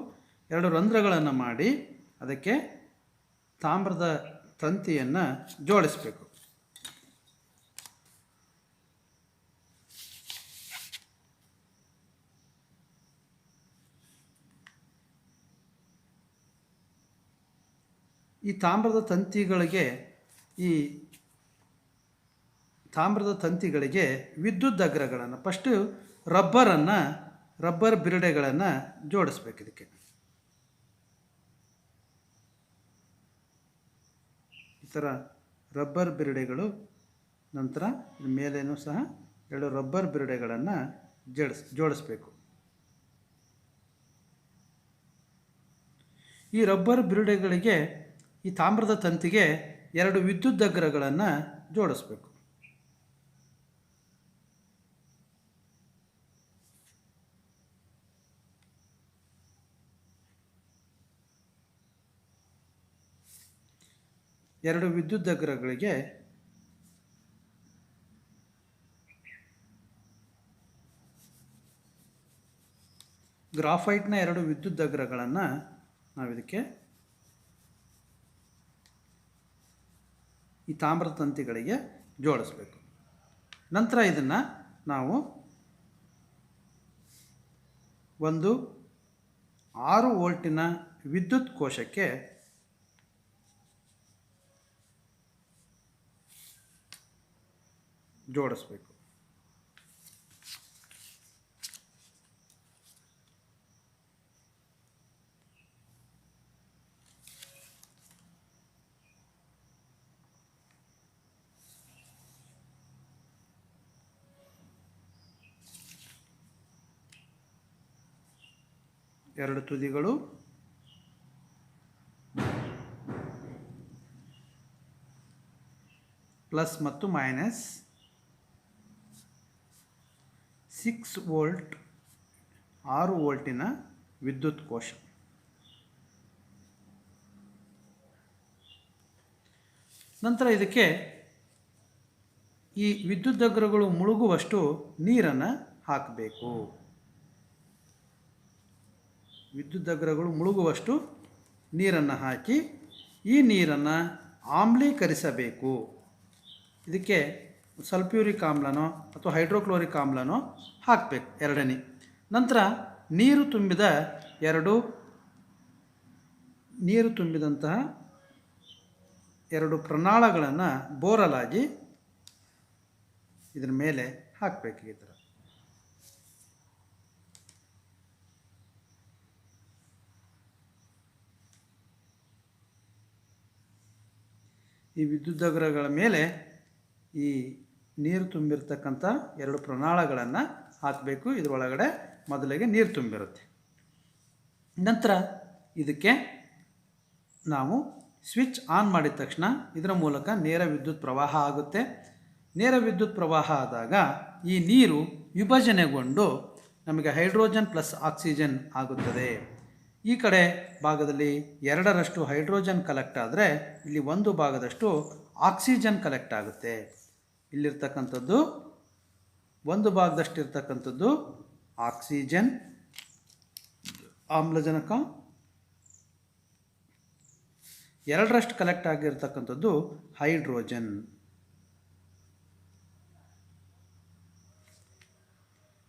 2 ರಂಧ್ರಗಳನ್ನು ಮಾಡಿ ಅದಕ್ಕೆ ತಾಮ್ರದ ತಂತಿಯನ್ನು ಜೋಡಿಸಬೇಕು. ಈ ತಾಮ್ರದ ತಂತಿಗಳಿಗೆ ವಿದ್ಯುತ್ ಅಗ್ರಗಳನ್ನು, ಫಸ್ಟು ರಬ್ಬರ್ ಬಿರುಡೆಗಳನ್ನು ಜೋಡಿಸ್ಬೇಕು. ಇದಕ್ಕೆ ಈ ಥರ ರಬ್ಬರ್ ಬಿರುಡೆಗಳು, ನಂತರ ಮೇಲೇನೂ ಸಹ 2 ರಬ್ಬರ್ ಬಿರುಡೆಗಳನ್ನು ಜೋಡಿಸ್ಬೇಕು. ಈ ರಬ್ಬರ್ ಬಿರುಡೆಗಳಿಗೆ, ಈ ತಾಮ್ರದ ತಂತಿಗೆ 2 ವಿದ್ಯುತ್ ಅಗ್ರಗಳನ್ನು ಜೋಡಿಸ್ಬೇಕು. ಎರಡು ವಿದ್ಯುತ್ ಅಗ್ರಗಳಿಗೆ ಗ್ರಾಫೈಟ್ನ 2 ವಿದ್ಯುತ್ ಅಗ್ರಗಳನ್ನು ನಾವಿದಕ್ಕೆ ಈ ತಾಮ್ರದ ತಂತಿಗಳಿಗೆ ಜೋಡಿಸಬೇಕು. ನಂತರ ಇದನ್ನು ನಾವು ಒಂದು 6 ವೋಲ್ಟಿನ ವಿದ್ಯುತ್ ಕೋಶಕ್ಕೆ ಜೋಡಿಸಬೇಕು. ಎರಡು ತುದಿಗಳು ಪ್ಲಸ್ ಮತ್ತು ಮೈನಸ್ 6 ವೋಲ್ಟ್ 6 ವೋಲ್ಟಿನ ವಿದ್ಯುತ್ ಕೋಶ. ನಂತರ ಇದಕ್ಕೆ ಈ ವಿದ್ಯುತ್ ಅಗ್ರಗಳು ಮುಳುಗುವಷ್ಟು ನೀರನ್ನು ಹಾಕಬೇಕು. ವಿದ್ಯುತ್ ಅಗ್ರಗಳು ಮುಳುಗುವಷ್ಟು ನೀರನ್ನು ಹಾಕಿ ಈ ನೀರನ್ನು ಆಮ್ಲೀಕರಿಸಬೇಕು. ಇದಕ್ಕೆ ಸಲ್ಫ್ಯೂರಿಕ್ ಆಮ್ಲನೋ ಅಥವಾ ಹೈಡ್ರೋಕ್ಲೋರಿಕ್ ಆಮ್ಲನೋ ಹಾಕಬೇಕು, ಎರಡನೇ. ನಂತರ ನೀರು ತುಂಬಿದಂತಹ 2 ಪ್ರನಾಳಗಳನ್ನು ಬೋರಲಾಗಿ ಇದ್ರ ಮೇಲೆ ಹಾಕಬೇಕು ಈ ಥರ. ಈ ವಿದ್ಯುದಗ್ರಗಳ ಮೇಲೆ ಈ ನೀರು ತುಂಬಿರ್ತಕ್ಕಂಥ 2 ಪ್ರನಾಳಗಳನ್ನು ಹಾಕಬೇಕು. ಇದರೊಳಗಡೆ ಮೊದಲಿಗೆ ನೀರು ತುಂಬಿರುತ್ತೆ. ನಂತರ ಇದಕ್ಕೆ ನಾವು ಸ್ವಿಚ್ ಆನ್ ಮಾಡಿದ ತಕ್ಷಣ ಇದರ ಮೂಲಕ ನೇರ ವಿದ್ಯುತ್ ಪ್ರವಾಹ ಆಗುತ್ತೆ. ನೇರ ವಿದ್ಯುತ್ ಪ್ರವಾಹ ಆದಾಗ ಈ ನೀರು ವಿಭಜನೆಗೊಂಡು ನಮಗೆ ಹೈಡ್ರೋಜನ್ ಪ್ಲಸ್ ಆಕ್ಸಿಜನ್ ಆಗುತ್ತದೆ. ಈ ಕಡೆ ಭಾಗದಲ್ಲಿ 2ರಷ್ಟು ಹೈಡ್ರೋಜನ್ ಕಲೆಕ್ಟ್ ಆದರೆ ಇಲ್ಲಿ 1 ಭಾಗದಷ್ಟು ಆಕ್ಸಿಜನ್ ಕಲೆಕ್ಟ್ ಆಗುತ್ತೆ. ಇಲ್ಲಿರ್ತಕ್ಕಂಥದ್ದು 1 ಭಾಗದಷ್ಟು ಇರ್ತಕ್ಕಂಥದ್ದು ಆಕ್ಸಿಜನ್, ಆಮ್ಲಜನಕ. 2ರಷ್ಟು ಕಲೆಕ್ಟ್ ಆಗಿರ್ತಕ್ಕಂಥದ್ದು ಹೈಡ್ರೋಜನ್.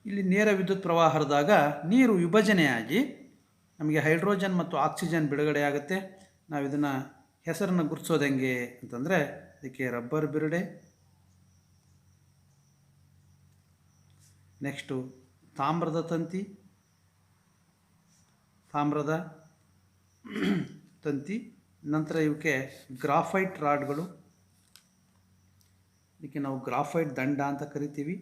ಇಲ್ಲಿ ನೇರ ವಿದ್ಯುತ್ ಪ್ರವಾಹ ಹರಿದಾಗ ನೀರು ವಿಭಜನೆಯಾಗಿ ನಮಗೆ ಹೈಡ್ರೋಜನ್ ಮತ್ತು ಆಕ್ಸಿಜನ್ ಬಿಡುಗಡೆ ಆಗುತ್ತೆ. ನಾವು ಇದನ್ನು ಹೆಸರನ್ನು ಗುರುತಿಸೋದು ಹೆಂಗೆ ಅಂತಂದರೆ ಇದಕ್ಕೆ ರಬ್ಬರ್ ಬಿರುಡೆ, ನೆಕ್ಸ್ಟು ತಾಮ್ರದ ತಂತಿ, ನಂತರ ಇವಕ್ಕೆ ಗ್ರಾಫೈಟ್ ರಾಡ್ಗಳು, ಇದಕ್ಕೆ ನಾವು ಗ್ರಾಫೈಟ್ ದಂಡ ಅಂತ ಕರಿತೀವಿ.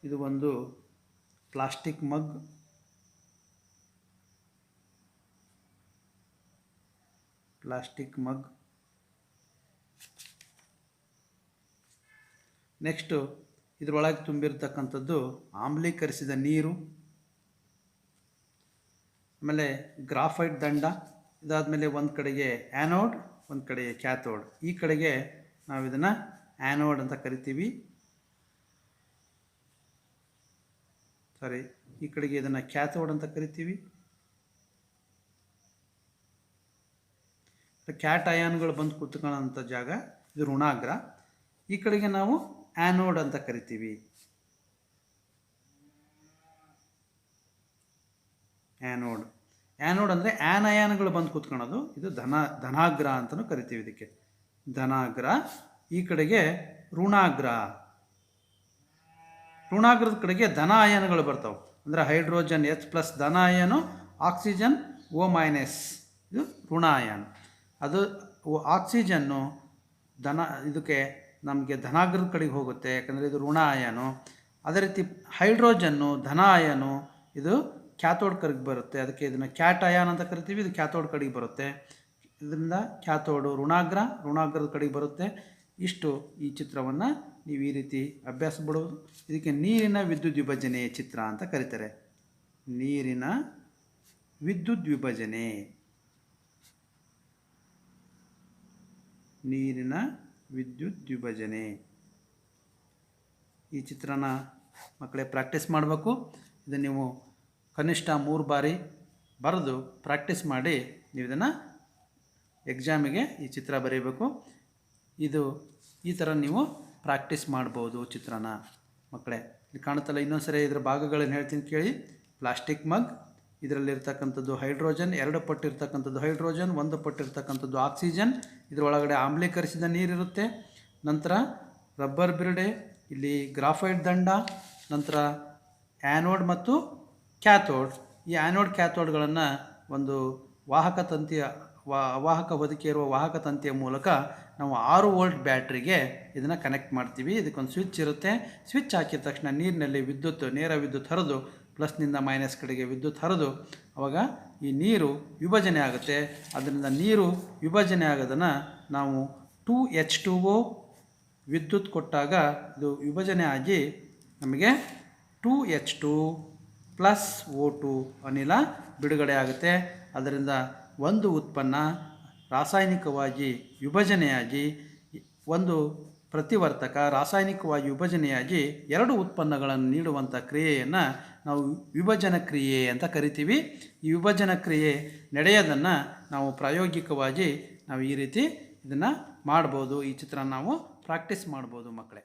ಇದು ಒಂದು ಪ್ಲಾಸ್ಟಿಕ್ ಮಗ್, ನೆಕ್ಸ್ಟು ಇದರೊಳಗೆ ತುಂಬಿರ್ತಕ್ಕಂಥದ್ದು ಆಮ್ಲೀಕರಿಸಿದ ನೀರು, ಆಮೇಲೆ ಗ್ರಾಫೈಟ್ ದಂಡ. ಇದಾದಮೇಲೆ ಒಂದು ಕಡೆಗೆ ಆ್ಯನೋಡ್, ಒಂದು ಕಡೆಗೆ ಕ್ಯಾಥೋಡ್. ಈ ಕಡೆಗೆ ನಾವು ಇದನ್ನು ಆ್ಯನೋಡ್ ಅಂತ ಕರಿತೀವಿ. ಈ ಕಡೆಗೆ ಇದನ್ನು ಕ್ಯಾಥೋಡ್ ಅಂತ ಕರಿತೀವಿ. ಕ್ಯಾಟ್ ಅಯಾನ್ಗಳು ಬಂದು ಕೂತ್ಕೊಳ್ಳೋಂಥ ಜಾಗ ಇದು ಋಣಾಗ್ರ. ಈ ಕಡೆಗೆ ನಾವು ಆ್ಯನೋಡ್ ಅಂತ ಕರಿತೀವಿ. ಆ್ಯನೋಡ್ ಅಂದರೆ ಅಯಾನ್ಗಳು ಬಂದು ಕೂತ್ಕೊಳ್ಳೋದು. ಇದು ಧನಾಗ್ರ ಅಂತಲೂ ಕರಿತೀವಿ. ಇದಕ್ಕೆ ಧನಾಗ್ರ. ಈ ಕಡೆಗೆ ಋಣಾಗ್ರದ ಕಡೆಗೆ ಧನ ಅಯಾನ್ಗಳು ಬರ್ತಾವೆ. ಅಂದರೆ ಹೈಡ್ರೋಜನ್ H+ ಧನ ಅಯಾನು, ಆಕ್ಸಿಜನ್ O-, ಇದು ಋಣ ಅಯಾನ್. ಅದು ಆಕ್ಸಿಜನ್ನು ಇದಕ್ಕೆ ನಮಗೆ ಧನಾಗ್ರದ ಕಡೆಗೆ ಹೋಗುತ್ತೆ, ಯಾಕಂದರೆ ಇದು ಋಣ ಅಯಾನು. ಅದೇ ರೀತಿ ಹೈಡ್ರೋಜನ್ನು ಧನ ಅಯಾನು, ಇದು ಕ್ಯಾಥೋಡ್ ಕಡೆಗೆ ಬರುತ್ತೆ. ಅದಕ್ಕೆ ಇದನ್ನು ಕ್ಯಾಟ್ ಅಯಾನ್ ಅಂತ ಕರಿತೀವಿ. ಇದು ಕ್ಯಾಥೋಡ್ ಕಡೆಗೆ ಬರುತ್ತೆ. ಇದರಿಂದ ಕ್ಯಾಥೋಡು ಋಣಾಗ್ರದ ಕಡೆಗೆ ಬರುತ್ತೆ. ಇಷ್ಟು ಈ ಚಿತ್ರವನ್ನು ನೀವು ಈ ರೀತಿ ಅಭ್ಯಾಸ ಬಿಡೋದು. ಇದಕ್ಕೆ ನೀರಿನ ವಿದ್ಯುತ್ ವಿಭಜನೆ ಚಿತ್ರ ಅಂತ ಕರೀತಾರೆ. ನೀರಿನ ವಿದ್ಯುತ್ ವಿಭಜನೆ ಈ ಚಿತ್ರನ ಮಕ್ಕಳೇ ಪ್ರಾಕ್ಟೀಸ್ ಮಾಡಬೇಕು. ಇದನ್ನು ನೀವು ಕನಿಷ್ಠ 3 ಬಾರಿ ಬರೆದು ಪ್ರಾಕ್ಟೀಸ್ ಮಾಡಿ ನೀವು ಇದನ್ನು ಎಕ್ಸಾಮಿಗೆ ಈ ಚಿತ್ರ ಬರೀಬೇಕು. ಈ ಥರ ನೀವು ಪ್ರಾಕ್ಟೀಸ್ ಮಾಡ್ಬೋದು ಚಿತ್ರನ ಮಕ್ಕಳೇ. ಇಲ್ಲಿ ಕಾಣುತ್ತಲ್ಲ, ಇನ್ನೊಂದು ಸರಿ ಇದರ ಭಾಗಗಳನ್ನು ಹೇಳ್ತೀನಿ ಕೇಳಿ. ಪ್ಲಾಸ್ಟಿಕ್ ಮಗ್, ಇದರಲ್ಲಿರ್ತಕ್ಕಂಥದ್ದು ಹೈಡ್ರೋಜನ್, 2 ಪಟ್ಟು ಇರ್ತಕ್ಕಂಥದ್ದು ಹೈಡ್ರೋಜನ್, 1 ಪಟ್ಟು ಇರ್ತಕ್ಕಂಥದ್ದು ಆಕ್ಸಿಜನ್. ಇದರೊಳಗಡೆ ಆಮ್ಲೀಕರಿಸಿದ ನೀರಿರುತ್ತೆ. ನಂತರ ರಬ್ಬರ್ ಬಿರುಡೆ, ಇಲ್ಲಿ ಗ್ರಾಫೈಟ್ ದಂಡ, ನಂತರ ಆ್ಯನೋಡ್ ಮತ್ತು ಕ್ಯಾಥೋಡ್. ಈ ಆ್ಯನೋಡ್ ಕ್ಯಾಥೋಡ್ಗಳನ್ನು ಒಂದು ಅವಾಹಕ ಹೊದಿಕೆ ಇರುವ ವಾಹಕ ತಂತಿಯ ಮೂಲಕ ನಾವು 6 ವೋಲ್ಟ್ ಬ್ಯಾಟ್ರಿಗೆ ಇದನ್ನು ಕನೆಕ್ಟ್ ಮಾಡ್ತೀವಿ. ಇದಕ್ಕೊಂದು ಸ್ವಿಚ್ ಇರುತ್ತೆ. ಸ್ವಿಚ್ ಹಾಕಿದ ತಕ್ಷಣ ನೀರಿನಲ್ಲಿ ನೇರ ವಿದ್ಯುತ್ ಹರಿದು ಪ್ಲಸ್ನಿಂದ ಮೈನಸ್ ಕಡೆಗೆ ವಿದ್ಯುತ್ ಹರಿದು ಆವಾಗ ಈ ನೀರು ವಿಭಜನೆ ಆಗುತ್ತೆ. ಅದರಿಂದ ನೀರು ವಿಭಜನೆ ಆಗೋದನ್ನು ನಾವು 2H2O ವಿದ್ಯುತ್ ಕೊಟ್ಟಾಗ ಇದು ವಿಭಜನೆ ಆಗಿ ನಮಗೆ 2H2 + O2 ಅನಿಲ ಬಿಡುಗಡೆ ಆಗುತ್ತೆ. ಅದರಿಂದ ಒಂದು ಉತ್ಪನ್ನ ರಾಸಾಯನಿಕವಾಗಿ ವಿಭಜನೆಯಾಗಿ, ಒಂದು ಪ್ರತಿವರ್ತಕ ರಾಸಾಯನಿಕವಾಗಿ ವಿಭಜನೆಯಾಗಿ 2 ಉತ್ಪನ್ನಗಳನ್ನು ನೀಡುವಂಥ ಕ್ರಿಯೆಯನ್ನು ನಾವು ವಿಭಜನ ಕ್ರಿಯೆ ಅಂತ ಕರಿತೀವಿ. ಈ ವಿಭಜನ ಕ್ರಿಯೆ ನಡೆಯೋದನ್ನು ನಾವು ಪ್ರಾಯೋಗಿಕವಾಗಿ ನಾವು ಈ ರೀತಿ ಇದನ್ನು ಮಾಡ್ಬೋದು. ಈ ಚಿತ್ರ ನಾವು ಪ್ರಾಕ್ಟೀಸ್ ಮಾಡ್ಬೋದು ಮಕ್ಕಳೇ.